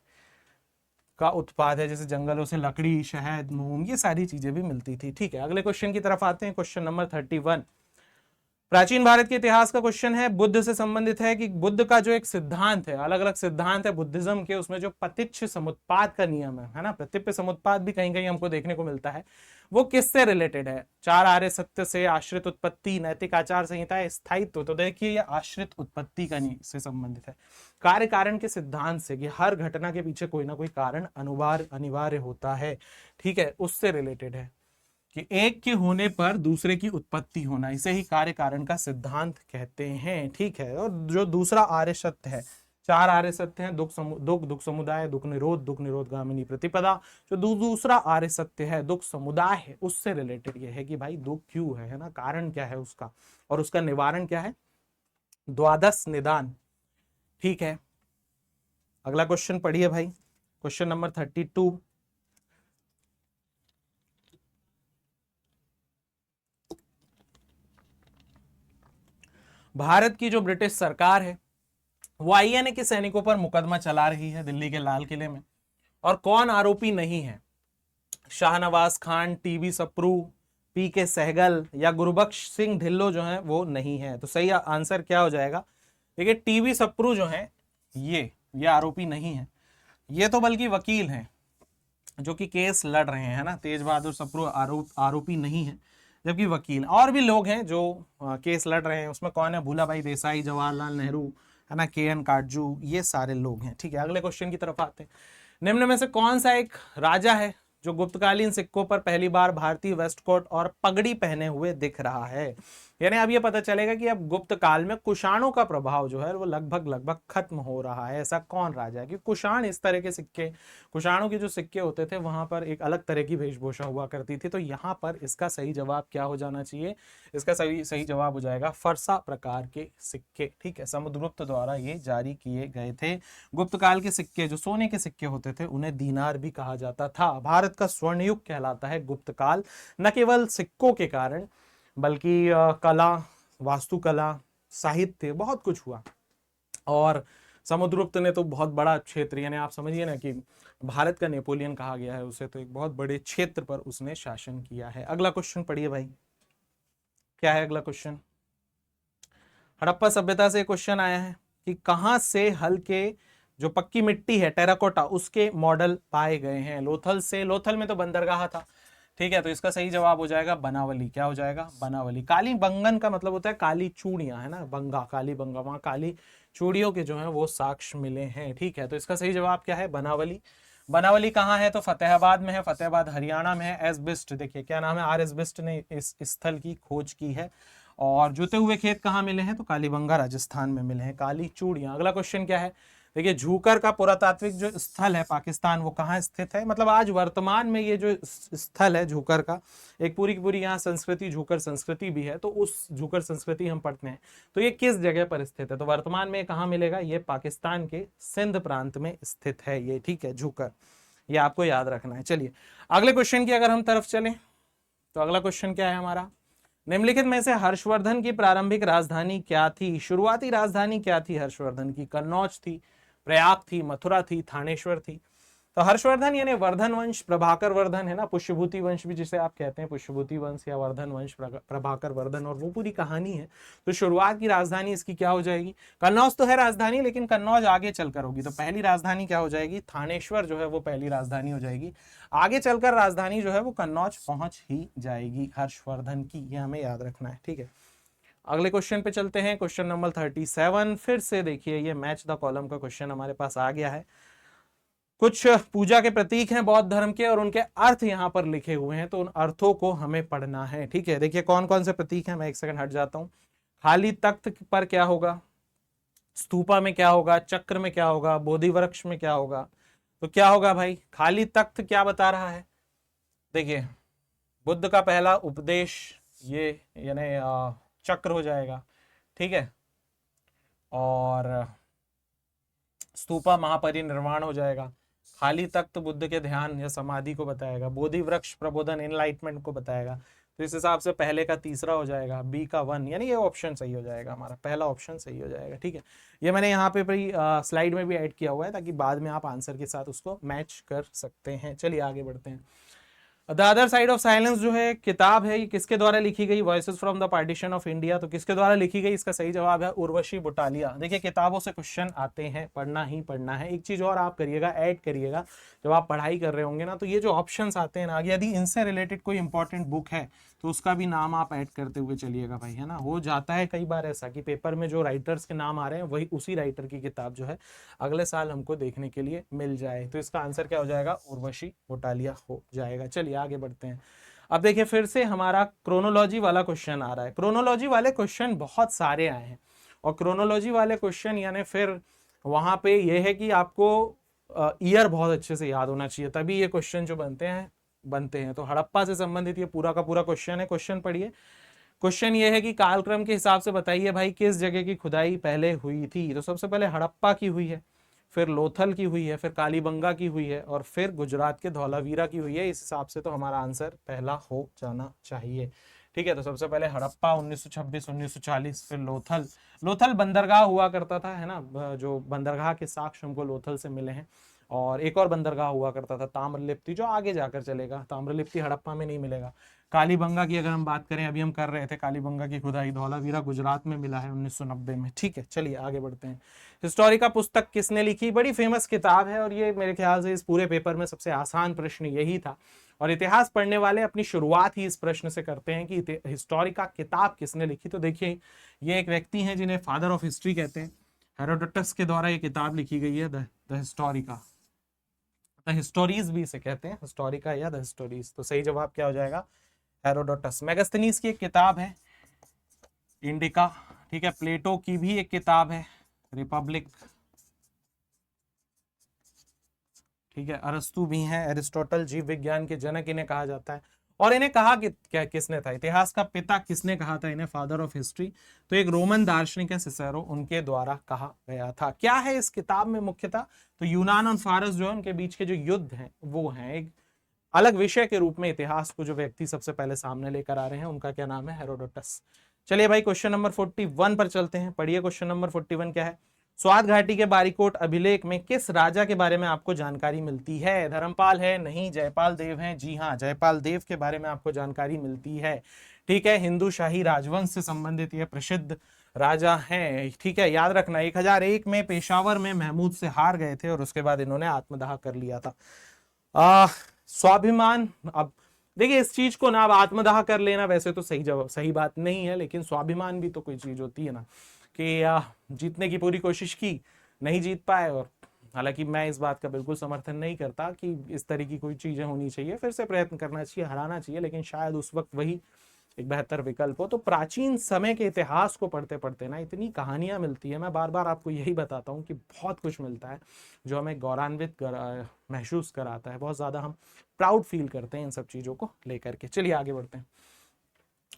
A: का उत्पाद है, जैसे जंगलों से लकड़ी, शहद, मोम, ये सारी चीजें भी मिलती थी। ठीक है, अगले क्वेश्चन की तरफ आते हैं, क्वेश्चन नंबर 31। प्राचीन भारत के इतिहास का क्वेश्चन है, बुद्ध से संबंधित है, कि बुद्ध का जो एक सिद्धांत है, अलग अलग सिद्धांत है बुद्धिज्म के, उसमें जो प्रतिच्छ समुत्पाद का नियम है ना, प्रतिप्य समुत्पाद भी कहीं कहीं हमको देखने को मिलता है, वो किससे रिलेटेड है, चार आर्य सत्य से, आश्रित उत्पत्ति, नैतिक आचार संहिता, स्थायित्व। तो देखिए, ये आश्रित उत्पत्ति का से संबंधित है, कार्य कारण के सिद्धांत से, कि हर घटना के पीछे कोई ना कोई कारण अनिवार्य होता है। ठीक है, उससे रिलेटेड है कि एक के होने पर दूसरे की उत्पत्ति होना, इसे ही कार्य कारण का सिद्धांत कहते हैं। ठीक है, और जो दूसरा आर्य सत्य है, चार आर्य सत्य हैं, दुख समुदाय, दुख निरोध गामिनी प्रतिपदा। जो दूसरा आर्य सत्य है, दुख समुदाय है, उससे रिलेटेड ये है कि भाई दुख क्यों है ना, कारण क्या है उसका, और उसका निवारण क्या है, द्वादश निदान। ठीक है, अगला क्वेश्चन पढ़िए भाई, क्वेश्चन नंबर 32। भारत की जो ब्रिटिश सरकार है वो आईएनए के सैनिकों पर मुकदमा चला रही है दिल्ली के लाल किले में, और कौन आरोपी नहीं है? शाहनवाज खान, टीबी सप्रू, पी के सहगल या गुरबख्श सिंह ढिल्लो जो है वो नहीं है। तो सही आंसर क्या हो जाएगा? देखिए टीबी सप्रू जो है ये आरोपी नहीं है, ये तो बल्कि वकील हैं जो कि केस लड़ रहे हैं, है ना। तेज बहादुर सप्रू आरोपी नहीं है, जबकि वकील और भी लोग हैं जो केस लड़ रहे हैं। उसमें कौन है? भूला भाई देसाई, जवाहरलाल नेहरू, है ना, के.एन. काटजू, ये सारे लोग हैं। ठीक है, अगले क्वेश्चन की तरफ आते हैं। निम्न में से कौन सा एक राजा है जो गुप्तकालीन सिक्कों पर पहली बार भारतीय वेस्टकोट और पगड़ी पहने हुए दिख रहा है? यानी अब ये पता चलेगा कि अब गुप्त काल में कुषाणों का प्रभाव जो है वो लगभग खत्म हो रहा है। ऐसा कौन राजा है? क्योंकि कुषाण इस तरह के सिक्के, कुषाणों के जो सिक्के होते थे वहां पर एक अलग तरह की वेशभूषा हुआ करती थी। तो यहाँ पर इसका सही जवाब क्या हो जाना चाहिए? इसका सही जवाब हो जाएगा फरसा प्रकार के सिक्के। ठीक है, समुद्रगुप्त द्वारा ये जारी किए गए थे। गुप्त काल के सिक्के जो सोने के सिक्के होते थे उन्हें दीनार भी कहा जाता था। भारत का स्वर्ण युग कहलाता है गुप्त काल, न केवल सिक्कों के कारण बल्कि कला, वास्तुकला, साहित्य, बहुत कुछ हुआ। और समुद्रगुप्त ने तो बहुत बड़ा क्षेत्र, यानी आप समझिए ना कि भारत का नेपोलियन कहा गया है उसे, तो एक बहुत बड़े क्षेत्र पर उसने शासन किया है। अगला क्वेश्चन पढ़िए भाई, क्या है अगला क्वेश्चन? हड़प्पा सभ्यता से क्वेश्चन आया है कि कहां से हल के जो पक्की मिट्टी है टेराकोटा उसके मॉडल पाए गए हैं? लोथल से। लोथल में तो बंदरगाह था। ठीक है, तो इसका सही जवाब हो जाएगा बनावली। क्या हो जाएगा? बनावली। काली बंगन का मतलब होता है काली चूड़ियां, है ना, बंगा, काली बंगा, वहां काली चूड़ियों के जो है वो साक्ष्य मिले हैं। ठीक है, तो इसका सही जवाब क्या है? बनावली। बनावली कहाँ है? तो फतेहाबाद में है, फतेहाबाद हरियाणा में है। एस बिस्ट, देखिए क्या नाम है, आर एस बिस्ट ने इस स्थल की खोज की है। और जुते हुए खेत कहाँ मिले हैं? तो कालीबंगा राजस्थान में मिले हैं। काली चूड़ियां। अगला क्वेश्चन क्या है? देखिए झूकर का पुरातात्विक जो स्थल है पाकिस्तान, वो कहाँ स्थित है? मतलब आज वर्तमान में ये जो स्थल है झूकर का, एक पूरी की पूरी यहाँ संस्कृति, झूकर संस्कृति भी है, तो उस झूकर संस्कृति हम पढ़ते हैं, तो ये किस जगह पर स्थित है? तो वर्तमान में कहाँ मिलेगा? ये पाकिस्तान के सिंध प्रांत में स्थित है ये। ठीक है, झूकर, ये आपको याद रखना है। चलिए अगले क्वेश्चन की अगर हम तरफ चलें तो अगला क्वेश्चन क्या है हमारा? निम्नलिखित में से हर्षवर्धन की प्रारंभिक राजधानी क्या थी? शुरुआती राजधानी क्या थी हर्षवर्धन की? कन्नौज थी, प्रयाग थी, मथुरा थी, थानेश्वर थी। तो हर्षवर्धन यानी वर्धन वंश, प्रभाकर वर्धन, है ना, पुष्यभूति वंश भी जिसे आप कहते हैं, पुष्यभूति वंश या वर्धन वंश, प्रभाकर वर्धन, और वो पूरी कहानी है। तो शुरुआत की राजधानी इसकी क्या हो जाएगी? कन्नौज तो है राजधानी, लेकिन कन्नौज आगे चलकर होगी। तो पहली राजधानी क्या हो जाएगी? थानेश्वर जो है वो पहली राजधानी हो जाएगी। आगे चलकर राजधानी जो है वो कन्नौज पहुंच ही जाएगी हर्षवर्धन की, ये हमें याद रखना है। ठीक है, अगले क्वेश्चन पे चलते हैं। Question number 37। फिर से देखिए ये मैच द कॉलम का क्वेश्चन हमारे पास आ गया है। कुछ पूजा के प्रतीक हैं बौद्ध धर्म के और उनके अर्थ यहाँ पर लिखे हुए हैं, तो उन अर्थों को हमें पढ़ना है। ठीक है, देखिए कौन कौन से प्रतीक हैं, मैं एक सेकंड हट जाता हूं। खाली तख्त पर क्या होगा? स्तूपा में क्या होगा? चक्र में क्या होगा? बोधि वृक्ष में क्या होगा? तो क्या होगा भाई? खाली तख्त क्या बता रहा है? देखिए बुद्ध का पहला उपदेश, ये यानी चक्र हो जाएगा। ठीक है, और स्तूपा महापरिनिर्वाण हो जाएगा। खाली तख्त बुद्ध के ध्यान या समाधि को बताएगा। बोधि वृक्ष प्रबोधन, एनलाइटमेंट को बताएगा। तो इस हिसाब से पहले का तीसरा हो जाएगा, बी का 1, यानी ये ऑप्शन सही हो जाएगा, हमारा पहला ऑप्शन सही हो जाएगा। ठीक है, ये मैंने यहाँ पे स्लाइड में भी ऐड किया हुआ है ताकि बाद में आप आंसर के साथ उसको मैच कर सकते हैं। चलिए आगे बढ़ते हैं। The other side of silence जो है किताब है, ये किसके द्वारा लिखी गई? Voices from the partition of India. तो किसके द्वारा लिखी गई? इसका सही जवाब है उर्वशी बुटालिया। देखिए किताबों से क्वेश्चन आते हैं, पढ़ना ही पढ़ना है। एक चीज और आप करिएगा, ऐड करिएगा, जब आप पढ़ाई कर रहे होंगे ना, तो ये जो ऑप्शंस आते हैं ना आगे, यदि इनसे रिलेटेड कोई इंपॉर्टेंट बुक है तो उसका भी नाम आप ऐड करते हुए चलिएगा भाई, है ना। हो जाता है कई बार ऐसा कि पेपर में जो राइटर्स के नाम आ रहे हैं वही उसी राइटर की किताब जो है अगले साल हमको देखने के लिए मिल जाए। तो इसका आंसर क्या हो जाएगा? उर्वशी बुटालिया हो जाएगा। चलिए आगे बढ़ते हैं। अब देखिए फिर से हमारा क्रोनोलॉजी वाला क्वेश्चन आ रहा है। क्रोनोलॉजी वाले क्वेश्चन बहुत सारे आए हैं, और क्रोनोलॉजी वाले क्वेश्चन यानी फिर वहां पे ये है कि आपको ईयर बहुत अच्छे से याद होना चाहिए, तभी ये क्वेश्चन जो बनते हैं। तो हड़प्पा से संबंधित ये पूरा का पूरा क्वेश्चन है। क्वेश्चन पढ़िए। क्वेश्चन ये है कि कालक्रम के हिसाब से बताइए भाई किस जगह की खुदाई पहले हुई थी? तो सबसे पहले हड़प्पा की हुई है, फिर लोथल की हुई है, फिर कालीबंगा की हुई है, और फिर गुजरात के धौलावीरा की हुई है। इस हिसाब से तो हमारा आंसर पहला हो जाना चाहिए। ठीक है, तो सबसे पहले हड़प्पा 1926 1940, फिर लोथल। लोथल बंदरगाह हुआ करता था, है ना, जो बंदरगाह के साक्ष्य हमको लोथल से मिले हैं। और एक और बंदरगाह हुआ करता था ताम्रलिप्ति, जो आगे जाकर चलेगा। ताम्रलिप्ति हड़प्पा में नहीं मिलेगा। कालीबंगा की अगर हम बात करें, अभी हम कर रहे थे कालीबंगा की खुदाई, धौलावीरा गुजरात में मिला है 1990 में। ठीक है, चलिए आगे बढ़ते हैं। हिस्टोरिका पुस्तक किसने लिखी? बड़ी फेमस किताब है, और ये मेरे ख्याल से इस पूरे पेपर में सबसे आसान प्रश्न यही था। और इतिहास पढ़ने वाले अपनी शुरुआत ही इस प्रश्न से करते हैं कि हिस्टोरिका किताब किसने लिखी। तो देखिए, ये एक व्यक्ति हैं जिन्हें फादर ऑफ हिस्ट्री कहते हैं। हेरोडोटस के द्वारा ये किताब लिखी गई है, द हिस्टोरिका। द हिस्टोरीज भी इसे कहते हैं, हिस्टोरिका या द हिस्टोरीज। तो सही जवाब क्या हो जाएगा? हेरोडोटस। मेगास्थनीज की एक किताब है, इंडिका। ठीक है, प्लेटो की भी एक किताब है, रिपब्लिक। ठीक है, अरस्तु भी हैं, एरिस्टोटल जीव विज्ञान के जनक इन्हें कहा जाता है। और इन्हें कहा कि क्या किसने था, इतिहास का पिता किसने कहा था इन्हें, फादर ऑफ हिस्ट्री? तो एक रोमन दार्शनिक है सिसेरो, उनके द्वारा कहा गया था। क्या है इस किताब में मुख्यतः? तो यूनान और फारस जो है उनके बीच के जो युद्ध हैं वो हैं। एक अलग विषय के रूप में इतिहास को जो व्यक्ति सबसे पहले सामने लेकर आ रहे हैं, उनका क्या नाम है? हेरोडोटस। चलिए भाई, क्वेश्चन नंबर 41 पर चलते हैं। पढ़िए क्वेश्चन नंबर 41 क्या है। स्वात घाटी के बारीकोट अभिलेख में किस राजा के बारे में आपको जानकारी मिलती है? धर्मपाल है? नहीं। जयपाल देव है? जी हाँ, जयपाल देव के बारे में आपको जानकारी मिलती है। ठीक है, हिंदू शाही राजवंश से संबंधित ये प्रसिद्ध राजा हैं। ठीक है, याद रखना 1001 में पेशावर में महमूद से हार गए थे, और उसके बाद इन्होंने आत्मदाह कर लिया था। स्वाभिमान, अब देखिए इस चीज को ना, अब आत्मदाह कर लेना वैसे तो सही बात नहीं है, लेकिन स्वाभिमान भी तो कोई चीज होती है ना, कि जीतने की पूरी कोशिश की, नहीं जीत पाए। और हालांकि मैं इस बात का बिल्कुल समर्थन नहीं करता कि इस तरह की कोई चीजें होनी चाहिए, फिर से प्रयत्न करना चाहिए, हराना चाहिए, लेकिन शायद उस वक्त वही एक बेहतर विकल्प हो। तो प्राचीन समय के इतिहास को पढ़ते पढ़ते ना इतनी कहानियां मिलती है, मैं बार बार आपको यही बताता हूँ कि बहुत कुछ मिलता है जो हमें गौरवान्वित महसूस कराता है। बहुत ज्यादा हम प्राउड फील करते हैं इन सब चीजों को लेकर के। चलिए आगे बढ़ते हैं।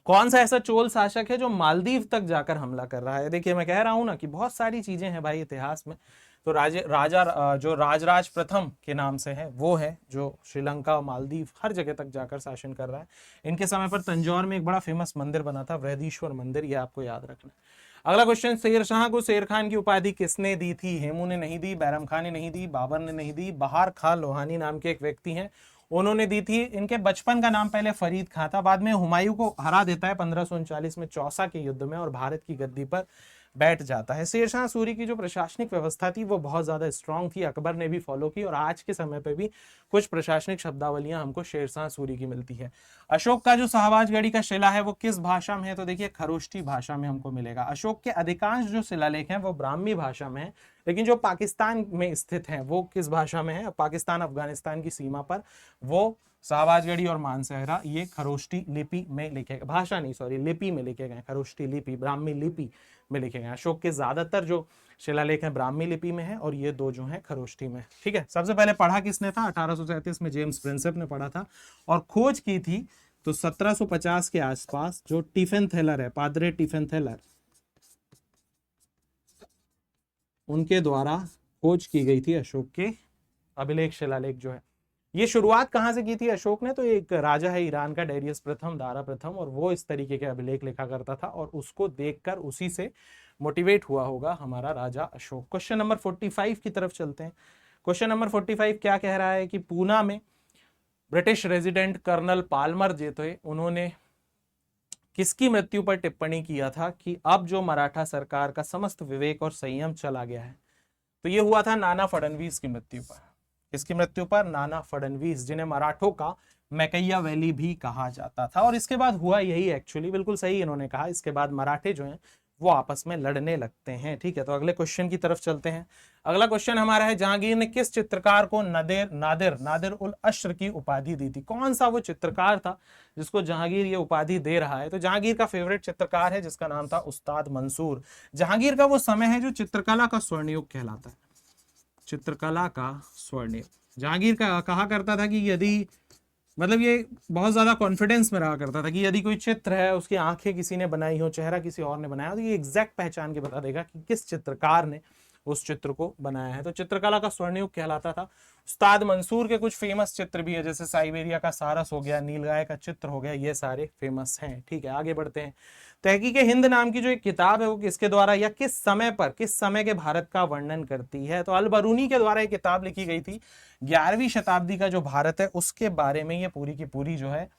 A: कौन सा ऐसा चोल शासक है जो मालदीव तक जाकर हमला कर रहा है? देखिए, मैं कह रहा हूं ना कि बहुत सारी चीजें हैं भाई इतिहास में। तो राजा जो राजराज प्रथम के नाम से है वो है, जो श्रीलंका, मालदीव, हर जगह तक जाकर शासन कर रहा है। इनके समय पर तंजौर में एक बड़ा फेमस मंदिर बना था, बृहदीश्वर मंदिर, ये आपको याद रखना है। अगला क्वेश्चन, शेर शाह को शेर खान की उपाधि किसने दी थी? हेमू ने नहीं दी, बैरम खान ने नहीं दी, बाबर ने नहीं दी, बहार खां लोहानी नाम के एक व्यक्ति हैं, उन्होंने दी थी। इनके बचपन का नाम पहले फरीद खां था, बाद में हुमायूं को हरा देता है 1539 में चौसा के युद्ध में, और भारत की गद्दी पर बैठ जाता है। शेरशाह सूरी की जो प्रशासनिक व्यवस्था थी वो बहुत ज्यादा स्ट्रांग थी, अकबर ने भी फॉलो की, और आज के समय पे भी कुछ प्रशासनिक शब्दावलियां हमको शेरशाह सूरी की मिलती है। अशोक का जो शाहबाजगढ़ी का शिला है वो किस भाषा में है? तो देखिए, खरोष्टी भाषा में हमको मिलेगा। अशोक के अधिकांश जो शिलालेख हैं वो ब्राह्मी भाषा में है, लेकिन जो पाकिस्तान में स्थित है वो किस भाषा में है? पाकिस्तान अफगानिस्तान की सीमा पर वो शाहबाजगढ़ी और मानसहरा ये खरोष्टी लिपि में लिखे गए, भाषा नहीं सॉरी लिपि में लिखे गए, खरोष्टी लिपि, ब्राह्मी लिपि में लिखे गए। अशोक के ज्यादातर जो शिलालेख हैं ब्राह्मी लिपि में है, और ये दो जो हैं खरोष्टी में। ठीक है, सबसे पहले पढ़ा किसने था? 1837 में जेम्स प्रिंसेप ने पढ़ा था, और खोज की थी तो 1750 के आसपास जो टिफिन थेलर है, पादरे टिफिन थेलर, उनके द्वारा खोज की गई थी अशोक के अभिलेख शिलालेख जो है। ये शुरुआत कहां से की थी अशोक ने? तो एक राजा है ईरान का, डेरियस प्रथम, दारा प्रथम, और वो इस तरीके के अभिलेख लिखा करता था, और उसको देखकर उसी से मोटिवेट हुआ होगा हमारा राजा अशोक। क्वेश्चन नंबर 45 की तरफ चलते हैं। क्वेश्चन नंबर 45 क्या कह रहा है कि पूना में ब्रिटिश रेजिडेंट कर्नल पाल्मर जो थे, उन्होंने किसकी मृत्यु पर टिप्पणी किया था कि अब जो मराठा सरकार का समस्त विवेक और संयम चला गया है? तो ये हुआ था नाना फडणवीस की मृत्यु पर। किसकी मृत्यु पर? नाना फडणवीस, जिन्हें मराठों का मैकैया वैली भी कहा जाता था। और इसके बाद हुआ यही, एक्चुअली बिल्कुल सही इन्होंने कहा, इसके बाद मराठे जो हैं वो आपस में लड़ने लगते हैं। ठीक है, तो अगले क्वेश्चन की तरफ चलते हैं। अगला क्वेश्चन हमारा है, जहांगीर ने किस चित्रकार को नादिर उल अश्र की उपाधि दी थी? कौन सा वो चित्रकार था जिसको जहांगीर ये उपाधि दे रहा है? तो जहांगीर का फेवरेट चित्रकार है जिसका नाम था उस्ताद मंसूर। जहांगीर का वो समय है जो चित्रकला का स्वर्णयुग कहलाता है, चित्रकला का स्वर्णयुग। जहांगीर का कहा करता था कि यदि, मतलब ये बहुत ज्यादा कॉन्फिडेंस में रहा करता था कि यदि कोई चित्र है, उसकी आंखें किसी ने बनाई हो, चेहरा किसी और ने बनाया हो, तो ये एग्जैक्ट पहचान के बता देगा कि किस चित्रकार ने उस चित्र को बनाया है। तो चित्रकला का स्वर्णयुग कहलाता था। उस्ताद मंसूर के कुछ फेमस चित्र भी है, जैसे साइबेरिया का सारस हो गया, नीलगाय का चित्र हो गया, ये सारे फेमस हैं। ठीक है, आगे बढ़ते हैं। तहकीक हिंद नाम की जो एक किताब है वो किसके द्वारा या किस समय पर, किस समय के भारत का वर्णन करती है? तो अल बरूनी के द्वारा एक किताब लिखी गई थी। 11वीं शताब्दी का जो भारत है उसके बारे में ये पूरी की पूरी जो है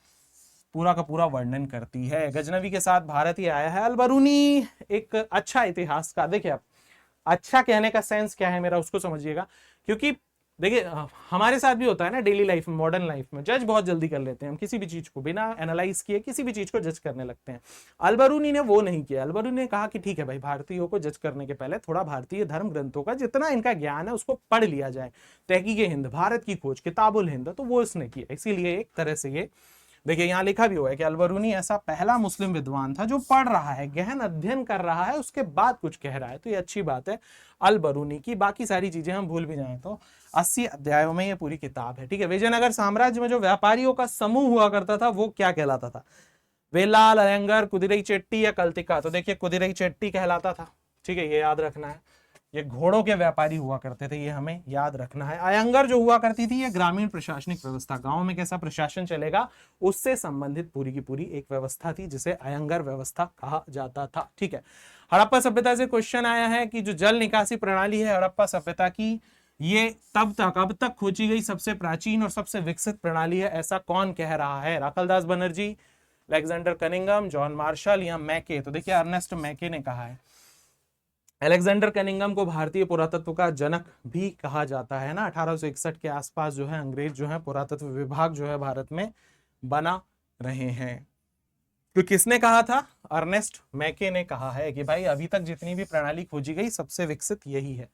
A: पूरा का पूरा वर्णन करती है। गजनवी के साथ भारत ही आया है। अल बरूनी एक अच्छा इतिहासकार, देखिए आप अच्छा कहने का सेंस क्या है मेरा उसको समझिएगा, क्योंकि देखिए हमारे साथ भी होता है ना डेली लाइफ में, मॉडर्न लाइफ में जज बहुत जल्दी कर लेते हैं हम, किसी भी चीज को बिना एनालाइज किए किसी भी चीज को जज करने लगते हैं। अल बरूनी ने वो नहीं किया। अल बरूनी ने कहा कि ठीक है भाई, भारतीयों को जज करने के पहले थोड़ा भारतीय धर्म ग्रंथों का जितना इनका ज्ञान है उसको पढ़ लिया जाए। तहकीक हिंद, भारत की खोज, किताबुल हिंद, तो वो इसने किया। इसीलिए एक तरह से ये देखिए यहां लिखा भी हुआ है कि अल बरूनी ऐसा पहला मुस्लिम विद्वान था जो पढ़ रहा है, गहन अध्ययन कर रहा है, उसके बाद कुछ कह रहा है। तो ये अच्छी बात है अल बरूनी की। बाकी सारी चीजें हम भूल भी जाएं तो 80 अध्यायों में ये पूरी किताब है। ठीक है, विजयनगर साम्राज्य में जो व्यापारियों का समूह हुआ करता था वो क्या कहलाता था? वेलाल, अयंगर, कुदिरई चेट्टी या कल्तिका? तो देखिए कुदिरई चेट्टी कहलाता था। ठीक है, ये याद रखना है। ये घोड़ों के व्यापारी हुआ करते थे, ये हमें याद रखना है। अयंगर जो हुआ करती थी ये ग्रामीण प्रशासनिक व्यवस्था, गांव में कैसा प्रशासन चलेगा उससे संबंधित पूरी की पूरी एक व्यवस्था थी जिसे अयंगर व्यवस्था कहा जाता था। ठीक है, हड़प्पा सभ्यता से क्वेश्चन आया है कि जो जल निकासी प्रणाली है हड़प्पा सभ्यता की, ये अब तक खोजी गई सबसे प्राचीन और सबसे विकसित प्रणाली है, ऐसा कौन कह रहा है? Rakhaldas Banerjee, Alexander Cunningham, John Marshall या मैके? तो देखिए अर्नेस्ट मैके ने कहा है। अलेक्जेंडर कनिंगम को भारतीय पुरातत्व का जनक भी कहा जाता है ना। 1861 के आसपास जो है अंग्रेज जो है पुरातत्व विभाग जो है भारत में बना रहे हैं। तो किसने कहा था? अर्नेस्ट मैके ने कहा है कि भाई अभी तक जितनी भी प्रणाली खोजी गई सबसे विकसित यही है।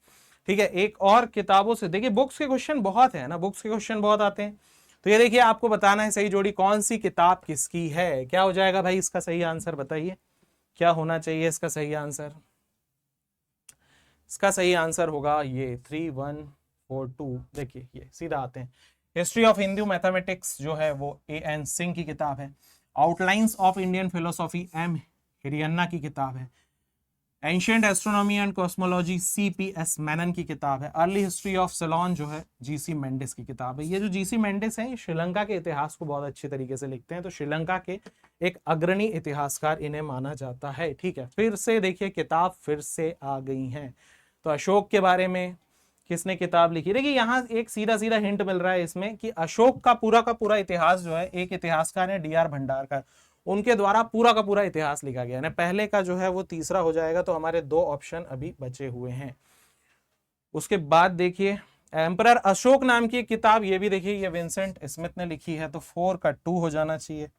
A: ठीक है, एक और किताबों से देखिए बुक्स के क्वेश्चन बहुत है ना, बुक्स के क्वेश्चन बहुत आते हैं। तो ये देखिए आपको बताना है सही जोड़ी कौन सी किताब किसकी है। क्या हो जाएगा भाई इसका सही आंसर बताइए, क्या होना चाहिए इसका सही आंसर? इसका सही आंसर होगा ये 3142। देखिए ये सीधा आते हैं। हिस्ट्री ऑफ हिंदू मैथमेटिक्स जो है वो A.N. सिंह की किताब है। Outlines of Indian philosophy M. हिरियन्ना की किताब है। Ancient astronomy and cosmology C.P.S. मैनन की किताब है। अर्ली हिस्ट्री ऑफ सिलोन जो है G.C. मेंडिस की किताब है। ये जो G.C. मेंडिस है श्रीलंका के इतिहास को बहुत अच्छे तरीके से लिखते हैं, तो श्रीलंका के एक अग्रणी इतिहासकार इन्हें माना जाता है। ठीक है, फिर से देखिए किताब फिर से आ गई है। तो अशोक के बारे में किसने किताब लिखी? देखिए यहाँ एक सीधा सीधा हिंट मिल रहा है इसमें कि अशोक का पूरा इतिहास जो है एक इतिहासकार है D.R. भंडारकर, उनके द्वारा पूरा का पूरा इतिहास लिखा गया है। पहले का जो है वो तीसरा हो जाएगा, तो हमारे 2 ऑप्शन अभी बचे हुए हैं। उसके बाद देखिए एम्परर अशोक नाम की एक किताब, ये भी देखिए ये विंसेंट स्मिथ ने लिखी है, तो 4 का 2 हो जाना चाहिए।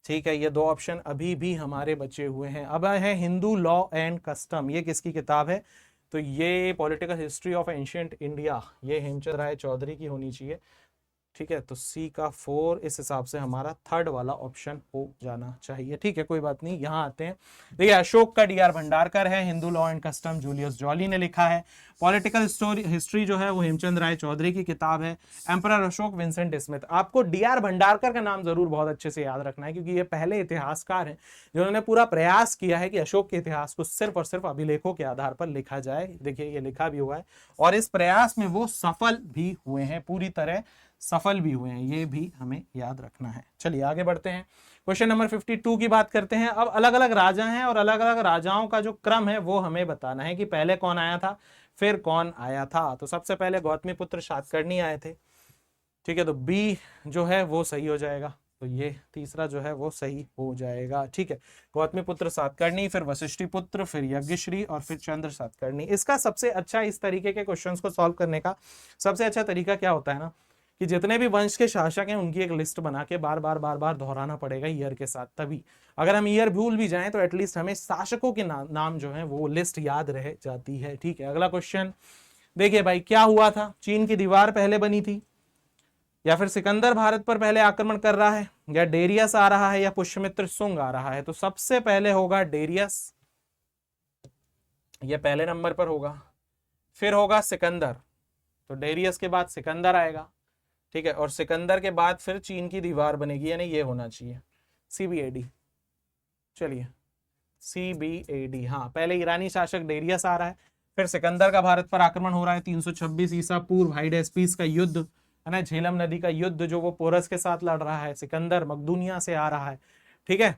A: ठीक है, ये 2 ऑप्शन अभी भी हमारे बचे हुए हैं। अब है हिंदू लॉ एंड कस्टम, ये किसकी किताब है? तो ये political history of ancient India, ये हेमचंद राय चौधरी की होनी चाहिए। ठीक है, तो C का 4 इस हिसाब से हमारा थर्ड वाला ऑप्शन हो जाना चाहिए। ठीक है, कोई बात नहीं, यहां आते हैं। देखिए अशोक का D.R. भंडारकर है, Hindu law and custom Julius jolly ने लिखा है। पॉलिटिकल हिस्ट्री जो है वो हेमचंद राय चौधरी की किताब है। Emperor Ashok Vincent Smith. आपको D.R. भंडारकर का नाम जरूर बहुत अच्छे से याद रखना है, क्योंकि ये पहले इतिहासकार हैं जिन्होंने पूरा प्रयास किया है कि अशोक के इतिहास को सिर्फ और सिर्फ अभिलेखों के आधार पर लिखा जाए। देखिए ये लिखा भी हुआ है और इस प्रयास में वो सफल भी हुए हैं, पूरी तरह सफल भी हुए हैं, ये भी हमें याद रखना है। चलिए आगे बढ़ते हैं, क्वेश्चन नंबर 52 की बात करते हैं। अब अलग अलग राजा हैं और अलग अलग राजाओं का जो क्रम है वो हमें बताना है कि पहले कौन आया था फिर कौन आया था। तो सबसे पहले गौतमीपुत्र सातकर्णी आए थे। ठीक है, तो बी जो है वो सही हो जाएगा, तो ये तीसरा जो है वो सही हो जाएगा। ठीक है, गौतमीपुत्र सातकर्णी, फिर वशिष्ठिपुत्र, फिर यज्ञश्री और फिर चंद्र सातकर्णी। इसका सबसे अच्छा इस तरीके के क्वेश्चंस को सॉल्व करने का सबसे अच्छा तरीका क्या होता है ना, कि जितने भी वंश के शासक हैं उनकी एक लिस्ट बना के बार बार दोहराना पड़ेगा ईयर के साथ। तभी अगर हम ईयर भूल भी जाएं तो एटलीस्ट हमें शासकों के नाम जो है वो लिस्ट याद रह जाती है। ठीक है, अगला क्वेश्चन देखिए भाई, क्या हुआ था? चीन की दीवार पहले बनी थी, या फिर सिकंदर भारत पर पहले आक्रमण कर रहा है, या डेरियस आ रहा है, या पुष्यमित्र सुंग आ रहा है? तो सबसे पहले होगा डेरियस, ये पहले नंबर पर होगा। फिर होगा सिकंदर, तो डेरियस के बाद सिकंदर आएगा। ठीक है, और सिकंदर के बाद फिर चीन की दीवार बनेगी, यानी ये होना चाहिए CBAD। चलिए CBAD, हाँ पहले ईरानी शासक डेरियस आ रहा है, फिर सिकंदर का भारत पर आक्रमण हो रहा है 326 ईसा पूर्व, हाइडेस्पिस का युद्ध है ना, झेलम नदी का युद्ध जो वो पोरस के साथ लड़ रहा है, सिकंदर मकदूनिया से आ रहा है, ठीक है।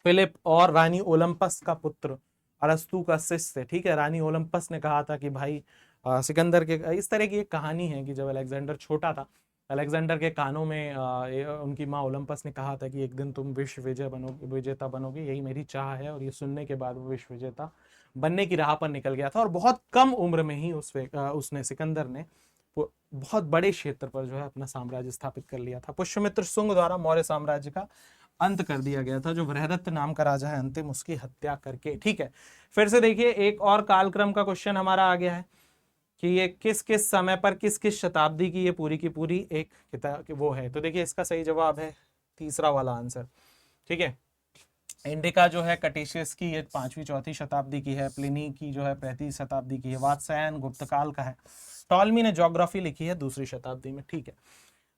A: फिलिप और रानी ओलंपस का पुत्र, अरस्तु का शिष्य, ठीक है। रानी ओलंपस ने कहा था कि भाई सिकंदर के, इस तरह की एक कहानी है कि जब अलेक्जेंडर छोटा था, अलेक्जेंडर के कानों में उनकी माँ ओलंपस ने कहा था कि एक दिन तुम विश्व विजेता बनोगे, यही मेरी चाह है। और ये सुनने के बाद वो विश्व विजेता बनने की राह पर निकल गया था और बहुत कम उम्र में ही उसने सिकंदर ने बहुत बड़े क्षेत्र पर जो है अपना साम्राज्य स्थापित कर लिया था। पुष्यमित्र शुंग द्वारा मौर्य साम्राज्य का अंत कर दिया गया था, जो वृहदत्त नाम का राजा है अंतिम, उसकी हत्या करके, ठीक है। फिर से देखिए एक और कालक्रम का क्वेश्चन हमारा आ गया है कि ये किस किस समय पर किस किस शताब्दी की ये पूरी की पूरी एक किताब वो है। तो देखिए इसका सही जवाब है तीसरा वाला आंसर, ठीक है। इंडिका जो है कटिशियस की ये 5वीं 4वीं शताब्दी की है, प्लिनी की जो है 35वीं शताब्दी की है, वात्स्यायन गुप्त काल का है, टॉलमी ने ज्योग्राफी लिखी है 2री शताब्दी में, ठीक है।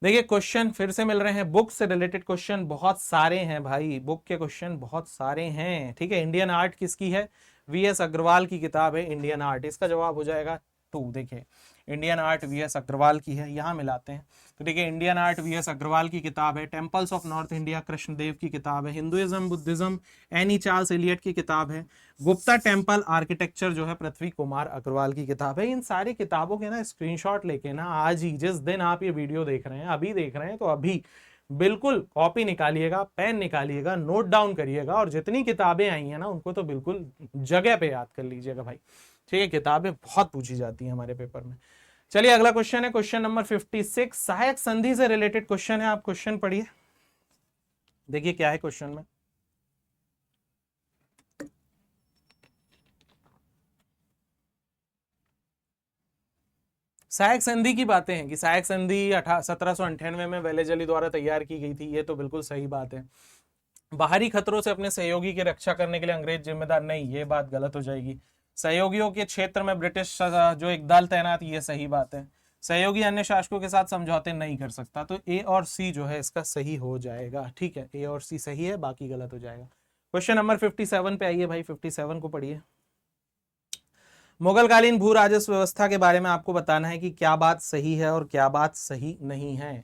A: देखिए क्वेश्चन फिर से मिल रहे हैं, बुक से रिलेटेड क्वेश्चन बहुत सारे हैं भाई, बुक के क्वेश्चन बहुत सारे हैं, ठीक है। इंडियन आर्ट किसकी है, वीएस अग्रवाल की किताब है इंडियन आर्ट, इसका जवाब हो जाएगा 2। देखिए इंडियन आर्ट वीएस अग्रवाल की है, यहां मिलाते हैं। तो देखिए इंडियन आर्ट वीएस अग्रवाल की किताब है, temples of North India Krishnadev की किताब है, हिंदुइज्म बुद्धिज्म एनी चार्ल्स एलियट की किताब है, गुप्ता टेम्पल आर्किटेक्चर जो है पृथ्वी कुमार अग्रवाल की किताब है। इन सारी किताबों के ना स्क्रीनशॉट लेके ना आज ही, जिस दिन आप ये वीडियो देख रहे हैं, अभी देख रहे हैं, तो अभी बिल्कुल कॉपी निकालिएगा, पेन निकालिएगा, नोट डाउन करिएगा, और जितनी किताबें आई हैं ना उनको तो बिल्कुल जगह पे याद कर लीजिएगा भाई, ठीक है। किताबें बहुत पूछी जाती हैं हमारे पेपर में। चलिए अगला क्वेश्चन है क्वेश्चन नंबर 56, सहायक संधि से रिलेटेड क्वेश्चन है, आप क्वेश्चन पढ़िए, देखिए क्या है क्वेश्चन में। सहायक संधि की बातें हैं कि सहायक संधि 1798 में वेलेजली द्वारा तैयार की गई थी, ये तो बिल्कुल सही बात है। बाहरी खतरों से अपने सहयोगी की रक्षा करने के लिए अंग्रेज जिम्मेदार नहीं, ये बात गलत हो जाएगी। सहयोगियों के क्षेत्र में ब्रिटिश जो एक दल तैनात, ये सही बात है। सहयोगी अन्य शासकों के साथ समझौते नहीं कर सकता, तो ए और सी जो है इसका सही हो जाएगा, ठीक है। ए और सी सही है, बाकी गलत हो जाएगा। क्वेश्चन नंबर 57 पे आइए भाई, 57 को पढ़िए। मुगलकालीन भू राजस्व व्यवस्था के बारे में आपको बताना है कि क्या बात सही है और क्या बात सही नहीं है।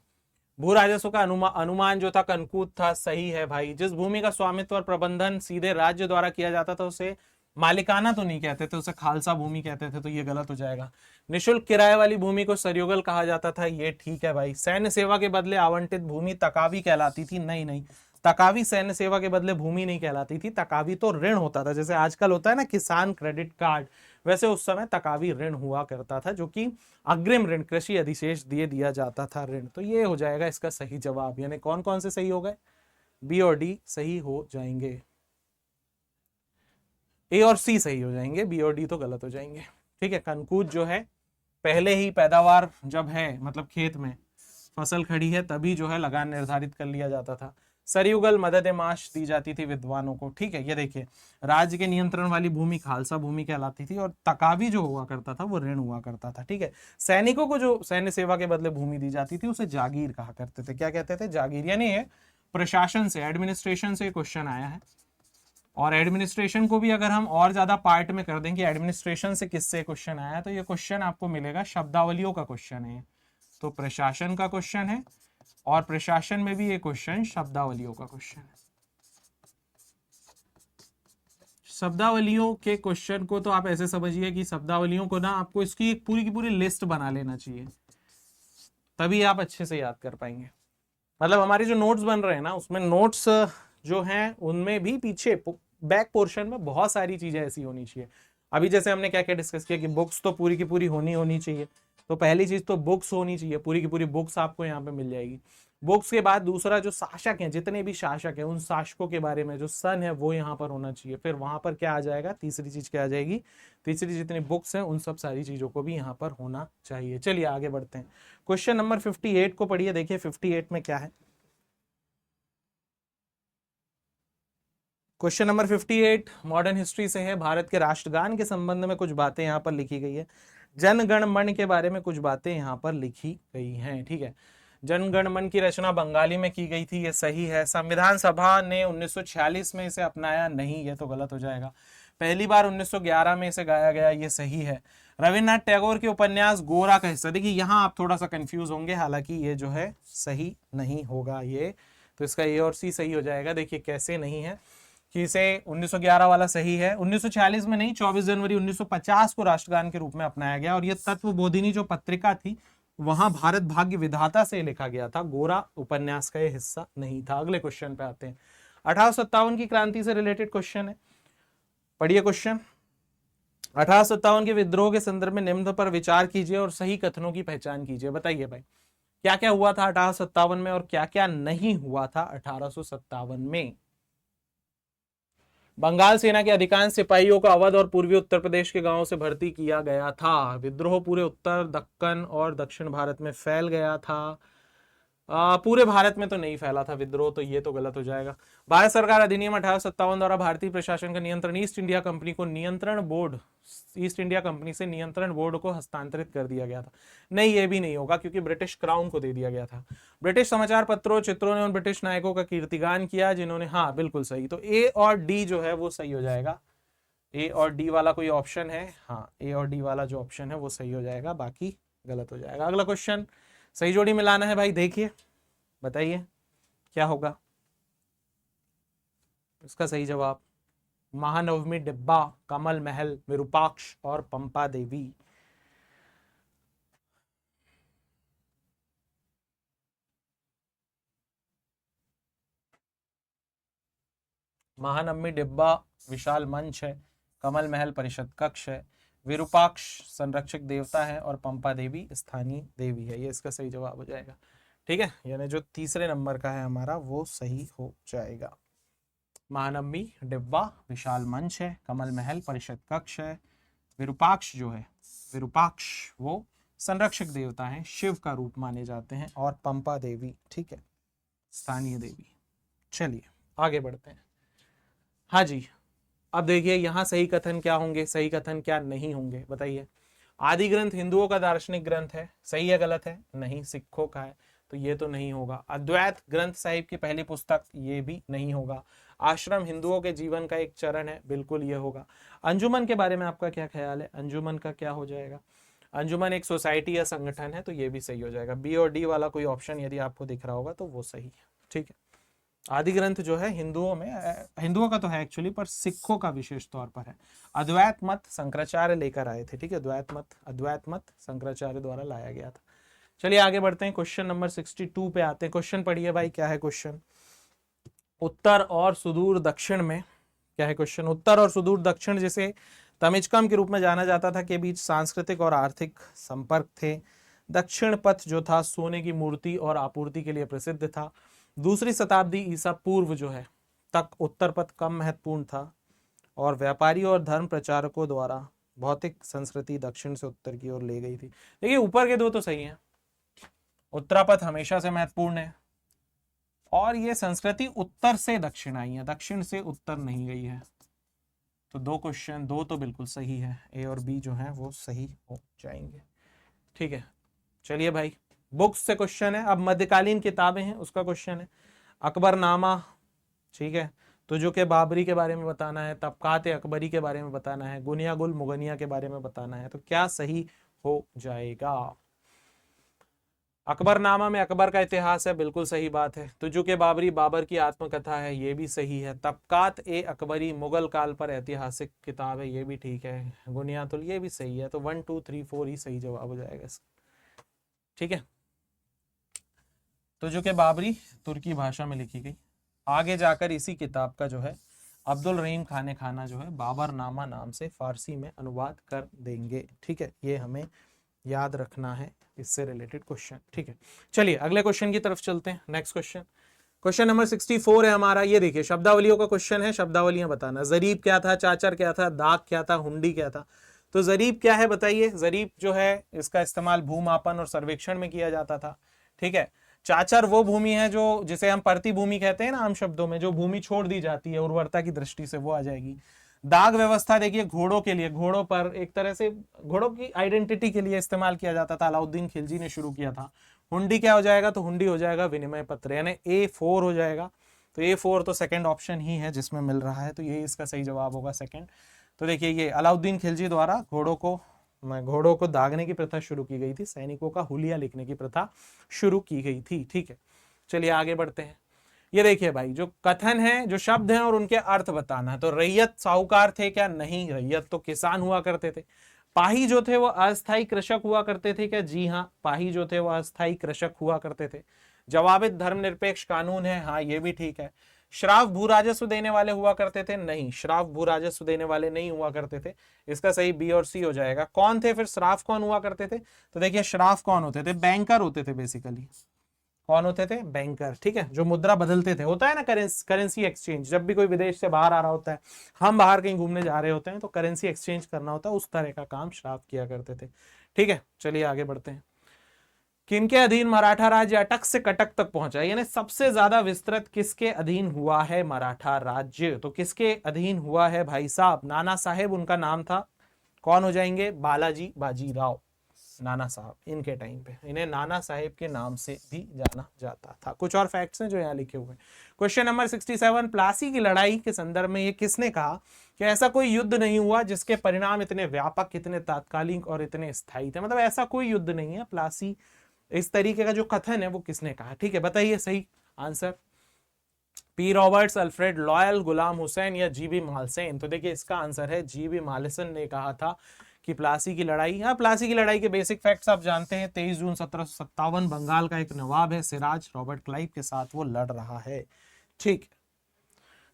A: भू राजस्व का अनुमान जो था कंकूत था, सही है भाई। जिस भूमि का स्वामित्व और प्रबंधन सीधे राज्य द्वारा किया जाता था उसे मालिकाना तो नहीं कहते थे, उसे खालसा भूमि कहते थे, तो ये गलत हो जाएगा। निशुल्क किराए वाली भूमि को सरयुगल कहा जाता था, ये ठीक है भाई। सैन्य सेवा के बदले आवंटित भूमि तकावी कहलाती थी, नहीं नहीं, तकावी सैन्य सेवा के बदले भूमि नहीं कहलाती थी, तकावी तो ऋण होता था, जैसे आजकल होता है ना किसान क्रेडिट कार्ड, वैसे उस समय तकावी ऋण हुआ करता था, जो कि अग्रिम ऋण, कृषि अधिशेष दिया जाता था ऋण। तो ये हो जाएगा इसका सही जवाब, यानी कौन कौन से सही हो गए, बी और डी सही हो जाएंगे, ए और सी सही हो जाएंगे, बी और डी तो गलत हो जाएंगे, ठीक है। कंकूज जो है पहले ही पैदावार जब है, मतलब खेत में फसल खड़ी है तभी जो है लगान निर्धारित कर लिया जाता था। सरयुगल मदद माश दी जाती थी विद्वानों को, ठीक है। ये देखिए राज्य के नियंत्रण वाली भूमि खालसा भूमि कहलाती थी, और तकावी जो हुआ करता था वो ऋण हुआ करता था, ठीक है। सैनिकों को जो सैन्य सेवा के बदले भूमि दी जाती थी उसे जागीर कहा करते थे, क्या कहते थे, जागीर। यानी ये प्रशासन से, एडमिनिस्ट्रेशन से क्वेश्चन आया है, और एडमिनिस्ट्रेशन को भी अगर हम और ज्यादा पार्ट में कर दें कि एडमिनिस्ट्रेशन से किससे क्वेश्चन आया, तो ये क्वेश्चन आपको मिलेगा शब्दावलियों का क्वेश्चन है, तो प्रशासन का क्वेश्चन है, और प्रशासन में भी ये क्वेश्चन शब्दावलियों का क्वेश्चन है। शब्दावलियों के क्वेश्चन को तो आप ऐसे समझिए कि शब्दावलियों को ना आपको इसकी एक पूरी की पूरी लिस्ट बना लेना चाहिए, तभी आप अच्छे से याद कर पाएंगे। मतलब हमारे जो नोट्स बन रहे हैं ना, उसमें नोट्स जो हैं उनमें भी पीछे बैक पोर्शन में बहुत सारी चीजें ऐसी होनी चाहिए। अभी जैसे हमने क्या क्या डिस्कस किया कि बुक्स तो पूरी की पूरी होनी चाहिए, तो पहली चीज तो बुक्स होनी चाहिए, पूरी की पूरी बुक्स आपको यहाँ पे मिल जाएगी। बुक्स के बाद दूसरा जो शासक हैं, जितने भी शासक हैं उन शासकों के बारे में जो सन है वो यहाँ पर होना चाहिए। फिर वहां पर क्या आ जाएगा, तीसरी चीज क्या आ जाएगी, तीसरी जितनी बुक्स हैं उन सब सारी चीजों को भी यहाँ पर होना चाहिए। चलिए आगे बढ़ते हैं, क्वेश्चन नंबर 58 को पढ़िए, देखिए 58 में क्या है। क्वेश्चन नंबर 58 मॉडर्न हिस्ट्री से है, भारत के राष्ट्रगान के संबंध में कुछ बातें यहाँ पर लिखी गई है, जन गण मन के बारे में कुछ बातें यहाँ पर लिखी गई हैं, ठीक है। जन गण मन की रचना बंगाली में की गई थी, ये सही है। संविधान सभा ने 1946 में इसे अपनाया नहीं, ये तो गलत हो जाएगा। पहली बार 1911 में इसे गाया गया, ये सही है। रविन्द्रनाथ टैगोर के उपन्यास गोरा का हिस्सा, देखिए यहाँ आप थोड़ा सा कंफ्यूज होंगे, हालांकि ये जो है सही नहीं होगा ये, तो इसका ए और सी सही हो जाएगा। देखिए कैसे नहीं है कि इसे 1911 वाला सही है, 1946 में नहीं, 24 जनवरी 1950 को राष्ट्रगान के रूप में अपनाया गया, और ये तत्वबोधिनी जो पत्रिका थी वहां भारत भाग्य विधाता से लिखा गया था, गोरा उपन्यास का ये हिस्सा नहीं था। अगले क्वेश्चन पे आते हैं, 1857 की क्रांति से रिलेटेड क्वेश्चन है, पढ़िए क्वेश्चन। 1857 के विद्रोह के संदर्भ में निम्न पर विचार कीजिए और सही कथनों की पहचान कीजिए। बताइए भाई क्या क्या हुआ था 1857 में और क्या क्या नहीं हुआ था 1857 में। बंगाल सेना के अधिकांश सिपाहियों को अवध और पूर्वी उत्तर प्रदेश के गांवों से भर्ती किया गया था। विद्रोह पूरे उत्तर, दक्कन और दक्षिण भारत में फैल गया था। पूरे भारत में तो नहीं फैला था विद्रोह, तो ये तो गलत हो जाएगा। भारत सरकार अधिनियम 1857 द्वारा भारतीय प्रशासन का नियंत्रण ईस्ट इंडिया कंपनी को नियंत्रण बोर्ड, ईस्ट इंडिया कंपनी से नियंत्रण बोर्ड को हस्तांतरित कर दिया गया था। नहीं, ये भी नहीं होगा क्योंकि ब्रिटिश क्राउन को दे दिया गया था। ब्रिटिश समाचार पत्रों चित्रों ने उन ब्रिटिश नायकों का कीर्तिगान किया जिन्होंने, हाँ बिल्कुल सही, तो ए और डी जो है वो सही हो जाएगा। ए और डी वाला कोई ऑप्शन है, हाँ ए और डी वाला जो ऑप्शन है वो सही हो जाएगा, बाकी गलत हो जाएगा। अगला क्वेश्चन, सही जोड़ी मिलाना है भाई, देखिए बताइए क्या होगा इसका सही जवाब। महानवमी डिब्बा, कमल महल, विरूपाक्ष और पंपा देवी। महानवमी डिब्बा विशाल मंच है, कमल महल परिषद कक्ष है, विरूपाक्ष संरक्षक देवता है और पंपा देवी स्थानीय देवी है। ये इसका सही जवाब हो जाएगा। ठीक है, यानी जो तीसरे नंबर का है हमारा वो सही हो जाएगा। महानवमी डिब्बा विशाल मंच है, कमल महल परिषद कक्ष है, विरूपाक्ष जो है, विरूपाक्ष वो संरक्षक देवता है, शिव का रूप माने जाते हैं, और पंपा देवी ठीक है स्थानीय देवी। चलिए आगे बढ़ते हैं। हाँ जी, अब देखिए यहाँ सही कथन क्या होंगे, सही कथन क्या नहीं होंगे, बताइए। आदि ग्रंथ हिंदुओं का दार्शनिक ग्रंथ है, सही है गलत है? नहीं, सिखों का है, तो ये तो नहीं होगा। अद्वैत ग्रंथ साहिब की पहली पुस्तक, ये भी नहीं होगा। आश्रम हिंदुओं के जीवन का एक चरण है, बिल्कुल ये होगा। अंजुमन के बारे में आपका क्या ख्याल है, अंजुमन का क्या हो जाएगा? अंजुमन एक सोसाइटी या संगठन है, तो ये भी सही हो जाएगा। बी और डी वाला कोई ऑप्शन यदि आपको दिख रहा होगा तो वो सही है। ठीक है, आदि ग्रंथ जो है हिंदुओं में, हिंदुओं का तो है एक्चुअली, पर सिखों का विशेष तौर पर है। अद्वैत मत शंकराचार्य लेकर आए थे, ठीक है, अद्वैत मत शंकराचार्य द्वारा लाया गया था। चलिए आगे बढ़ते हैं, क्वेश्चन नंबर 62 पे आते हैं। क्वेश्चन पढ़िए भाई, क्या है क्वेश्चन? उत्तर और सुदूर दक्षिण में क्या है क्वेश्चन? उत्तर और सुदूर दक्षिण, जिसे तमिचकम के रूप में जाना जाता था, के बीच सांस्कृतिक और आर्थिक संपर्क थे। दक्षिण पथ जो था सोने की मूर्ति और आपूर्ति के लिए प्रसिद्ध था। दूसरी शताब्दी ईसा पूर्व जो है तक उत्तर पथ कम महत्वपूर्ण था, और व्यापारी और धर्म प्रचारकों द्वारा भौतिक संस्कृति दक्षिण से उत्तर की ओर ले गई थी। देखिए ऊपर के दो तो सही हैं, उत्तरापथ हमेशा से महत्वपूर्ण है, और ये संस्कृति उत्तर से दक्षिण आई है, दक्षिण से उत्तर नहीं गई है। तो दो क्वेश्चन, दो तो बिल्कुल सही है, ए और बी जो है वो सही हो जाएंगे। ठीक है, चलिए भाई बुक्स से क्वेश्चन है। अब मध्यकालीन किताबें हैं उसका क्वेश्चन है। अकबरनामा, ठीक है, तुजो के बाबरी के बारे में बताना है, तबकात अकबरी के बारे में बताना है, गुनिया गुल मुगनिया के बारे में बताना है, तो क्या सही हो जाएगा? अकबरनामा में अकबर का इतिहास है, बिल्कुल सही बात है। तुजो के बाबरी बाबर की आत्मकथा है, ये भी सही है। तबकात ए अकबरी मुगल काल पर ऐतिहासिक किताब है, ये भी ठीक है। गुनियातुल, ये भी सही है। तो 1 2 3 4 ही सही जवाब हो जाएगा इसका। ठीक है, तुजो के बाबरी तुर्की भाषा में लिखी गई। आगे जाकर इसी किताब का जो है अब्दुल रहीम खाने खाना जो है बाबरनामा नाम से फारसी में अनुवाद कर देंगे। ठीक है, ये हमें याद रखना है, इससे रिलेटेड क्वेश्चन। ठीक है, चलिए अगले क्वेश्चन की तरफ चलते हैं। नेक्स्ट क्वेश्चन, क्वेश्चन नंबर 64 है हमारा। ये देखिए शब्दावलियों का क्वेश्चन है, शब्दावलियां बताना। जरीब क्या था, चाचर क्या था, दाग क्या था, हुंडी क्या था? तो जरीब क्या है बताइए। जरीब जो है इसका इस्तेमाल भूमापन और सर्वेक्षण में किया जाता था। ठीक है, चाचर वो भूमि है जो, जिसे हम परती भूमि कहते हैं ना आम शब्दों में, जो भूमि छोड़ दी जाती है उर्वरता की दृष्टि से, वो आ जाएगी। दाग व्यवस्था देखिए घोड़ों के लिए, घोड़ों पर एक तरह से घोड़ों की आइडेंटिटी के लिए इस्तेमाल किया जाता था, अलाउद्दीन खिलजी ने शुरू किया था। हुंडी क्या हो जाएगा? तो हुंडी हो जाएगा विनिमय पत्र, यानी A4 हो जाएगा। तो A4 तो सेकंड ऑप्शन ही है जिसमें मिल रहा है, तो यही इसका सही जवाब होगा, सेकंड। तो देखिए ये अलाउद्दीन खिलजी द्वारा घोड़ों को दागने की प्रथा शुरू की गई थी, सैनिकों का हुलिया लिखने की प्रथा शुरू की गई थी। ठीक है, चलिए आगे बढ़ते हैं। ये देखिए भाई, जो कथन है, जो शब्द हैं और उनके अर्थ बताना है। तो रैयत साहूकार थे क्या? नहीं, रैयत तो किसान हुआ करते थे। पाही जो थे वो अस्थायी कृषक हुआ करते थे क्या? जी हाँ, पाही जो थे वो अस्थायी कृषक हुआ करते थे। जवाबित धर्मनिरपेक्ष कानून है, हाँ ये भी ठीक है। श्राव भू राजस्व देने वाले हुआ करते थे? नहीं, श्राव भू राजस्व देने वाले नहीं हुआ करते थे। इसका सही बी और सी हो जाएगा। कौन थे फिर? श्राफ कौन हुआ करते थे? तो देखिए श्राफ कौन होते थे? बैंकर होते थे बेसिकली। कौन होते थे? बैंकर। ठीक है, जो मुद्रा बदलते थे। होता है ना करेंसी एक्सचेंज, जब भी कोई विदेश से बाहर आ रहा होता है, हम बाहर कहीं घूमने जा रहे होते हैं तो करेंसी एक्सचेंज करना होता है, उस तरह का काम श्राफ किया करते थे। ठीक है, चलिए आगे बढ़ते हैं। किनके अधीन मराठा राज्य अटक से कटक तक पहुंचा? यानी सबसे ज्यादा विस्तृत किसके अधीन हुआ है मराठा राज्य? तो किसके अधीन हुआ है भाई साहब? नाना साहेब उनका नाम था। कौन हो जाएंगे? बालाजी बाजीराव, नाना साहब। इनके टाइम पे इन्हें नाना साहेब के नाम से भी जाना जाता था। कुछ और फैक्ट्स हैं जो यहाँ लिखे हुए हैं। क्वेश्चन नंबर 67, प्लासी की लड़ाई के संदर्भ में ये किसने कहा कि ऐसा कोई युद्ध नहीं हुआ जिसके परिणाम इतने व्यापक, इतने तात्कालिक और इतने स्थायी थे? मतलब ऐसा कोई युद्ध नहीं है। प्लासी, इस तरीके का जो कथन है वो किसने कहा? ठीक है, बताइए सही answer. P Roberts, Alfred Lyall, Ghulam Hussain या जीबी मालसेन? तो देखिए इसका आंसर है जीबी मालसेन ने कहा था कि प्लासी की लड़ाई। हाँ, प्लासी की लड़ाई के बेसिक फैक्ट्स आप जानते हैं। 23 जून 1757, बंगाल का एक नवाब है सिराज, रॉबर्ट क्लाइव के साथ वो लड़ रहा है। ठीक,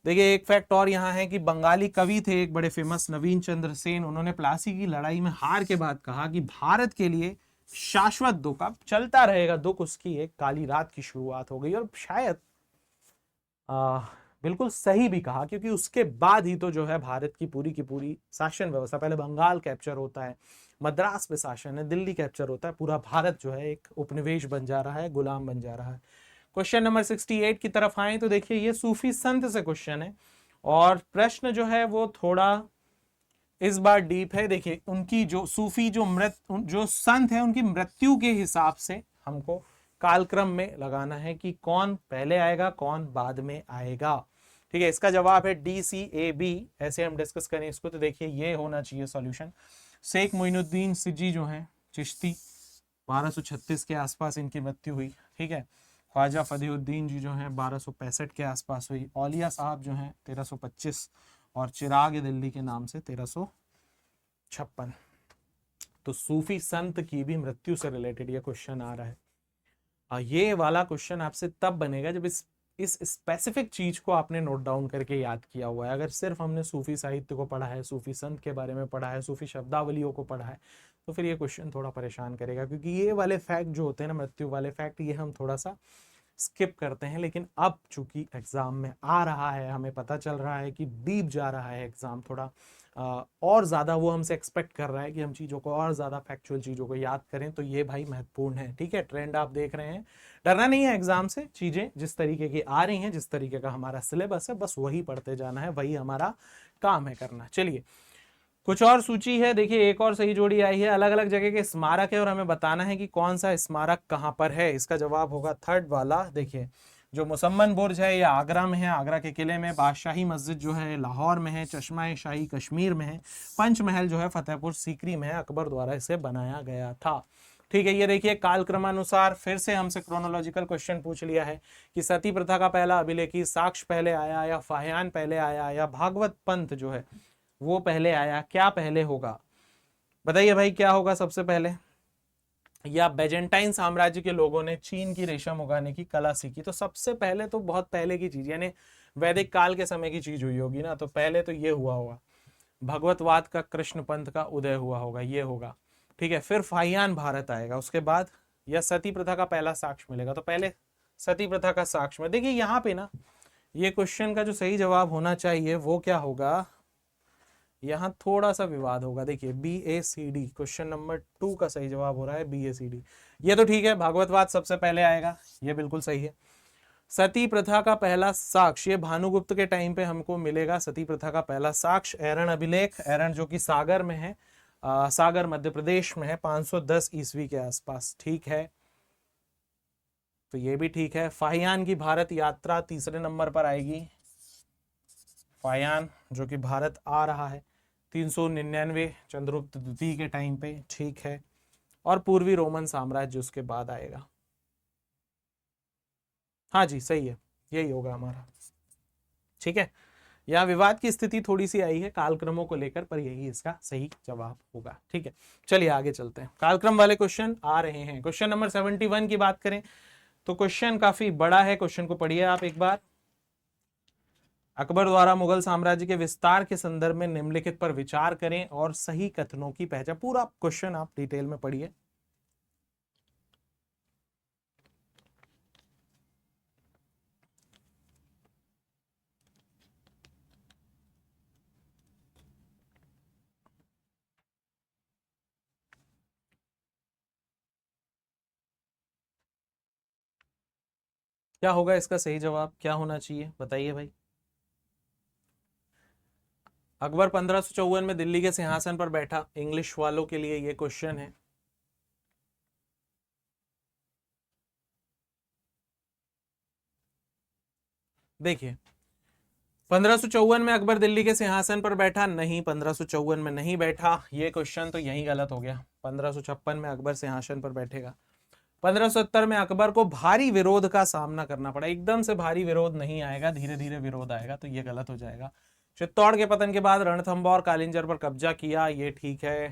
A: देखिए एक फैक्ट और यहाँ है कि बंगाली कवि थे एक बड़े फेमस, नवीन चंद्र सेन। उन्होंने प्लासी की लड़ाई में हार के बाद कहा कि भारत के लिए शाश्वत दुख, अब चलता रहेगा दुख, उसकी एक काली रात की शुरुआत हो गई। और शायद बिल्कुल सही भी कहा, क्योंकि उसके बाद ही तो जो है भारत की पूरी शासन व्यवस्था, पहले बंगाल कैप्चर होता है, मद्रास पे शासन है, दिल्ली कैप्चर होता है, पूरा भारत जो है एक उपनिवेश बन जा रहा है, गुलाम बन जा रहा है। क्वेश्चन नंबर 68 की तरफ आए तो देखिए ये सूफी संत से क्वेश्चन है और प्रश्न जो है वो थोड़ा इस बार डीप है। देखिए उनकी जो सूफी जो संत है उनकी मृत्यु के हिसाब से हमको कालक्रम में लगाना है कि कौन पहले आएगा कौन बाद में आएगा। ठीक है, इसका जवाब है डी सी ए बी। ऐसे हम डिस्कस करें इसको तो देखिए ये होना चाहिए सॉल्यूशन। शेख मोइनुद्दीन सिजी जो है चिश्ती, 1236 के आसपास इनकी मृत्यु हुई। ठीक है, ख्वाजा फतेहुद्दीन जी जो हैं 1265 के आसपास हुई। औलिया साहब जो हैं 1325 और चिराग दिल्ली के नाम से 1356। तो सूफी संत की भी मृत्यु से रिलेटेड ये क्वेश्चन आ रहा है। ये वाला क्वेश्चन आपसे तब बनेगा जब इस स्पेसिफिक चीज को आपने नोट डाउन करके याद किया हुआ है। अगर सिर्फ हमने सूफी साहित्य को पढ़ा है, सूफी संत के बारे में पढ़ा है, सूफी शब्दावलियों को पढ़ा है, तो फिर ये क्वेश्चन थोड़ा परेशान करेगा, क्योंकि ये वाले फैक्ट जो होते हैं ना, मृत्यु वाले फैक्ट, ये हम थोड़ा सा स्किप करते हैं। लेकिन अब चूंकि एग्जाम में आ रहा है, हमें पता चल रहा है कि बीप जा रहा है एग्जाम, थोड़ा और ज़्यादा वो हमसे एक्सपेक्ट कर रहा है कि हम चीज़ों को और ज़्यादा फैक्चुअल चीज़ों को याद करें, तो ये भाई महत्वपूर्ण है। ठीक है, ट्रेंड आप देख रहे हैं, डरना नहीं है एग्जाम से। चीज़ें जिस तरीके की आ रही हैं, जिस तरीके का हमारा सिलेबस है, बस वही पढ़ते जाना है, वही हमारा काम है करना। चलिए कुछ और सूची है। देखिए एक और सही जोड़ी आई है, अलग अलग जगह के स्मारक है और हमें बताना है कि कौन सा स्मारक कहाँ पर है। इसका जवाब होगा थर्ड वाला। देखिए जो मुसम्मन बुर्ज है ये आगरा में है, आगरा के किले में। बादशाही मस्जिद जो है लाहौर में है। चश्मा शाही कश्मीर में है। पंचमहल जो है फतेहपुर सीकरी में है, अकबर द्वारा इसे बनाया गया था। ठीक है, ये देखिए कालक्रमानुसार फिर से हमसे क्रोनोलॉजिकल क्वेश्चन पूछ लिया है कि सती प्रथा का पहला अभिलेखी साक्ष्य पहले आया या फाहियान पहले आया या भागवत पंथ जो है वो पहले आया, क्या पहले होगा? बताइए भाई क्या होगा सबसे पहले? या बेजेंटाइन साम्राज्य के लोगों ने चीन की रेशम उगाने की कला सीखी? तो सबसे पहले तो बहुत पहले की चीज, यानी वैदिक काल के समय की चीज हुई होगी ना, तो पहले तो ये हुआ होगा, भगवतवाद का कृष्ण पंथ का उदय हुआ होगा, ये होगा। ठीक है, फिर फाहियान भारत आएगा उसके बाद, या सती प्रथा का पहला साक्ष्य मिलेगा। तो पहले सती प्रथा का साक्ष्य में, देखिए यहाँ पे ना ये क्वेश्चन का जो सही जवाब होना चाहिए वो क्या होगा, यहाँ थोड़ा सा विवाद होगा। देखिए BACD, क्वेश्चन नंबर 2 का सही जवाब हो रहा है BACD। ये तो ठीक है, भागवतवाद सबसे पहले आएगा, ये बिल्कुल सही है। सती प्रथा का पहला साक्ष्य, ये भानुगुप्त के टाइम पे हमको मिलेगा। सती प्रथा का पहला साक्ष्य एरन अभिलेख, एरन जो कि सागर में है, सागर मध्य प्रदेश में है, 510 ईस्वी के आसपास। ठीक है, तो ये भी ठीक है। फाहियान की भारत यात्रा तीसरे नंबर पर आएगी, फाहियान जो कि भारत आ रहा है। 399 चंद्रगुप्त द्वितीय के टाइम पे, ठीक है। और पूर्वी रोमन साम्राज्य उसके बाद आएगा। हाँ जी सही है, यही होगा हमारा, ठीक है। यहाँ विवाद की स्थिति थोड़ी सी आई है कालक्रमों को लेकर, पर यही इसका सही जवाब होगा, ठीक है। चलिए आगे चलते हैं, कालक्रम वाले क्वेश्चन आ रहे हैं। क्वेश्चन नंबर 71 की बात करें तो क्वेश्चन काफी बड़ा है, क्वेश्चन को पढ़िए आप एक बार। अकबर द्वारा मुगल साम्राज्य के विस्तार के संदर्भ में निम्नलिखित पर विचार करें और सही कथनों की पहचान। पूरा क्वेश्चन आप डिटेल में पढ़िए। क्या होगा इसका सही जवाब, क्या होना चाहिए बताइए भाई। अकबर 1554 में दिल्ली के सिंहासन पर बैठा, इंग्लिश वालों के लिए यह क्वेश्चन है। देखिए 1554 में अकबर दिल्ली के सिंहासन पर बैठा, नहीं 1554 में नहीं बैठा, ये क्वेश्चन तो यही गलत हो गया। 1556 में अकबर सिंहासन पर बैठेगा। 1570 में अकबर को भारी विरोध का सामना करना पड़ा, एकदम से भारी विरोध नहीं आएगा, धीरे धीरे विरोध आएगा, तो ये गलत हो जाएगा। चित्तौड़ के पतन के बाद रणथंभौर और कालिंजर पर कब्जा किया, ये ठीक है।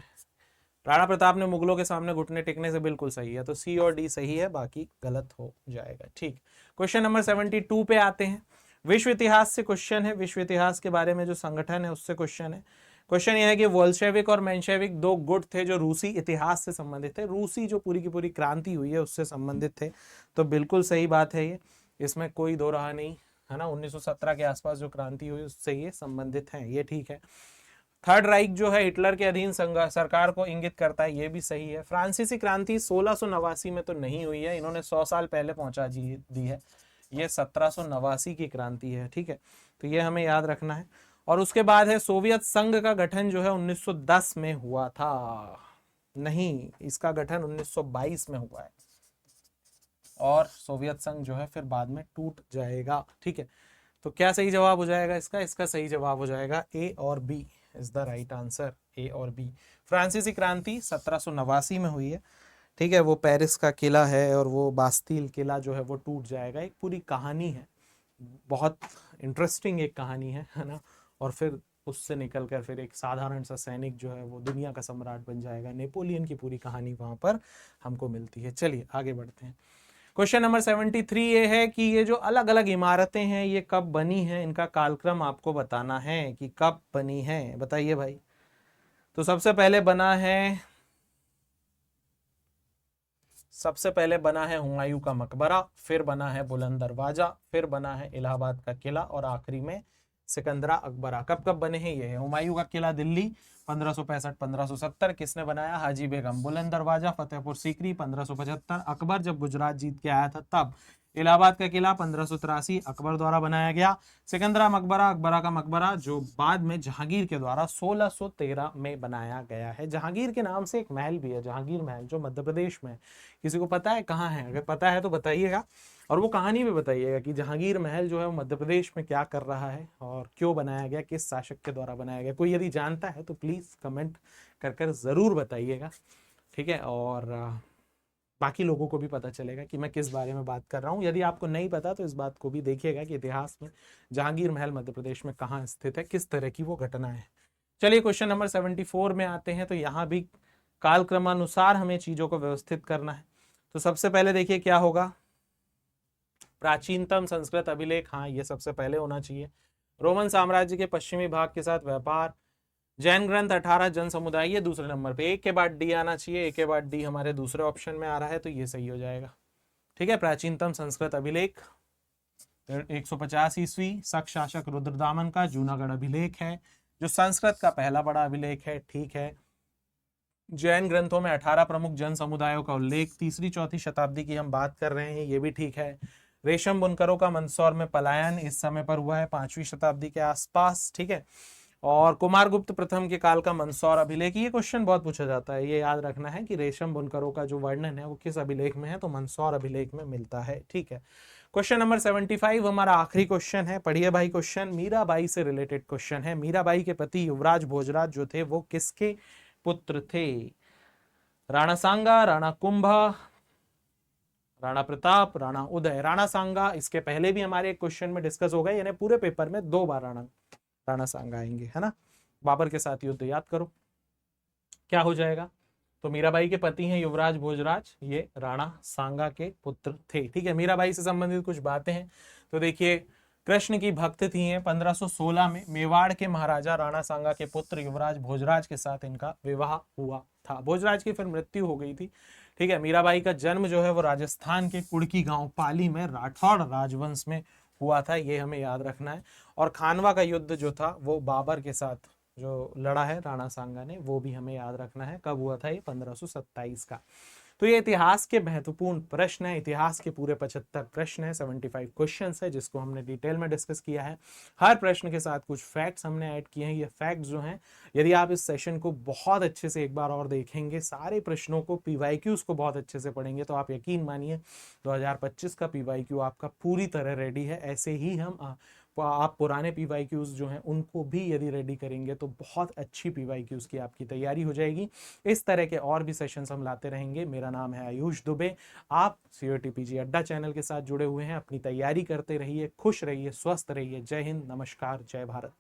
A: राणा प्रताप ने मुगलों के सामने घुटने टेकने से, बिल्कुल सही है, तो सी और डी सही है, बाकी गलत हो जाएगा, ठीक। क्वेश्चन नंबर 72 पे आते हैं। विश्व इतिहास से क्वेश्चन है, विश्व इतिहास के बारे में जो संगठन है उससे क्वेश्चन है। क्वेश्चन यह है कि वोल्शेविक और मेंशेविक दो गुट थे जो रूसी इतिहास से संबंधित थे, रूसी जो पूरी की पूरी क्रांति हुई है उससे संबंधित थे, तो बिल्कुल सही बात है ये, इसमें कोई दो राह नहीं है ना। 1917 के आसपास जो क्रांति हुई उससे ये संबंधित है, ये ठीक है। थर्ड राइक जो है हिटलर के अधीन सरकार को इंगित करता है, ये भी सही है। फ्रांसीसी क्रांति 1689 में तो नहीं हुई है, इन्होंने 100 साल पहले पहुंचा दी है, ये 1789 की क्रांति है, ठीक है, तो ये हमें याद रखना है। और उसके बाद है सोवियत संघ का गठन जो है 1910 में हुआ था, नहीं इसका गठन 1922 में हुआ है, और सोवियत संघ जो है फिर बाद में टूट जाएगा, ठीक है। तो क्या सही जवाब हो जाएगा इसका, इसका सही जवाब हो जाएगा ए और B is the right answer, A और बी। फ्रांसीसी क्रांति 1789 में हुई है, ठीक है, वो पेरिस का किला है और वो बास्तील किला जो है वो टूट जाएगा, एक पूरी कहानी है, बहुत इंटरेस्टिंग एक कहानी है ना। और फिर उससे निकल कर फिर एक साधारण सा सैनिक जो है वो दुनिया का सम्राट बन जाएगा, नेपोलियन की पूरी कहानी वहां पर हमको मिलती है। चलिए आगे बढ़ते हैं। क्वेश्चन नंबर 73 ये है कि ये जो अलग अलग इमारतें हैं ये कब बनी हैं, इनका कालक्रम आपको बताना है कि कब बनी है, बताइए भाई। तो सबसे पहले बना है हुमायूं का मकबरा, फिर बना है बुलंद दरवाजा, फिर बना है इलाहाबाद का किला, और आखिरी में सिकंदरा अकबरा। कब कब बने हैं ये? हुमायूं का किला दिल्ली 1565-1570, किसने बनाया? हाजी बेगम। बुलंद दरवाजा फतेहपुर सीकरी 1575, अकबर जब गुजरात जीत के आया था तब। इलाहाबाद का किला 1583 अकबर द्वारा बनाया गया। सिकंदरा मकबरा अकबरा का मकबरा जो बाद में जहांगीर के द्वारा 1613 में बनाया गया है। जहांगीर के नाम से एक महल भी है, जहांगीर महल, जो मध्य प्रदेश में है। किसी को पता है कहाँ है? अगर पता है तो बताइएगा, और वो कहानी भी बताइएगा कि जहांगीर महल जो है वो मध्य प्रदेश में क्या कर रहा है और क्यों बनाया गया, किस शासक के द्वारा बनाया गया। कोई यदि जानता है तो प्लीज कमेंट कर जरूर बताइएगा, ठीक है। और बाकी लोगों को भी पता चलेगा कि मैं किस बारे में बात कर रहा हूँ। यदि आपको नहीं पता तो इस बात को भी देखिएगा कि इतिहास में जहांगीर महल मध्य प्रदेश में कहाँ स्थित है, किस तरह की वो घटना है। चलिए क्वेश्चन नंबर 74 में आते हैं। तो यहाँ भी कालक्रमानुसार हमें चीजों को व्यवस्थित करना है। तो सबसे पहले देखिए क्या होगा, प्राचीनतम संस्कृत अभिलेख, हाँ ये सबसे पहले होना चाहिए। रोमन साम्राज्य के पश्चिमी भाग के साथ व्यापार, जैन ग्रंथ 18 जन समुदाय, ये दूसरे नंबर पे। एक के बाद डी आना चाहिए, एक के बाद डी हमारे दूसरे ऑप्शन में आ रहा है, तो ये सही हो जाएगा, ठीक है। प्राचीनतम संस्कृत अभिलेख 150 ईस्वी, शक शासक रुद्रदामन का जूनागढ़ अभिलेख है जो संस्कृत का पहला बड़ा अभिलेख है, ठीक है। जैन ग्रंथों में 18 प्रमुख जन समुदायों का उल्लेख, 3री-4थी शताब्दी की हम बात कर रहे हैं, ये भी ठीक है। रेशम बुनकरों का मंदसौर में पलायन इस समय पर हुआ है 5वीं शताब्दी के आसपास, ठीक है। और कुमारगुप्त प्रथम के काल का मंदसौर अभिलेख, ये क्वेश्चन बहुत पूछा जाता है, ये याद रखना है कि रेशम बुनकरों का जो वर्णन है वो किस अभिलेख में है, तो मंदसौर अभिलेख में मिलता है, ठीक है। क्वेश्चन नंबर 75 हमारा आखिरी क्वेश्चन है। पढ़िए भाई क्वेश्चन, मीराबाई से रिलेटेड क्वेश्चन है। मीराबाई के पति युवराज भोजराज जो थे वो किसके पुत्र थे? राणा सांगा, राणा कुंभा, राणा प्रताप, राणा उदय। राणा सांगा इसके पहले भी हमारे एक क्वेश्चन में डिस्कस हो गए, यानी पूरे पेपर में 2 बार राणा सांगा आएंगे, है ना। बाबर के साथ युद्ध याद करो, क्या हो जाएगा? तो मीराबाई के पति हैं युवराज भोजराज, ये राणा सांगा के पुत्र थे। ठीक है, मीराबाई से संबंधित कुछ बातें हैं। तो देखिए, कृष्ण की भक्त थी हैं। 1516 में मेवाड़ के महाराजा राणा सांगा के पुत्र युवराज भोजराज के साथ इनका विवाह हुआ था। भोजराज की फिर मृत्यु हो गई थी। ठीक है, मीराबाई का जन्म जो है वो राजस्थान के कुड़की गांव पाली में राठौड़ राजवंश में हुआ था, ये हमें याद रखना है। और खानवा का युद्ध जो था वो बाबर के साथ जो लड़ा है राणा सांगा ने, वो भी हमें याद रखना है। कब हुआ था ये? 1527 का। तो ये इतिहास के महत्वपूर्ण प्रश्न है। इतिहास के पूरे 75 प्रश्न है, 75 क्वेश्चंस है, जिसको हमने डिटेल में डिस्कस किया है। हर प्रश्न के साथ कुछ फैक्ट्स हमने ऐड किए हैं। ये फैक्ट्स जो हैं, यदि आप इस सेशन को बहुत अच्छे से एक बार और देखेंगे, सारे प्रश्नों को, पीवाईक्यूज को बहुत अच्छे से पढ़ेंगे, तो आप यकीन मानिए 2025 का पीवाईक्यू आपका पूरी तरह रेडी है। ऐसे ही हम आप पुराने पीवाईक्यूज जो हैं उनको भी यदि रेडी करेंगे तो बहुत अच्छी पीवाईक्यूज की आपकी तैयारी हो जाएगी। इस तरह के और भी सेशंस हम लाते रहेंगे। मेरा नाम है आयुष दुबे, आप सीयूटीपीजी अड्डा चैनल के साथ जुड़े हुए हैं। अपनी तैयारी करते रहिए, खुश रहिए, स्वस्थ रहिए। जय हिंद, नमस्कार, जय भारत।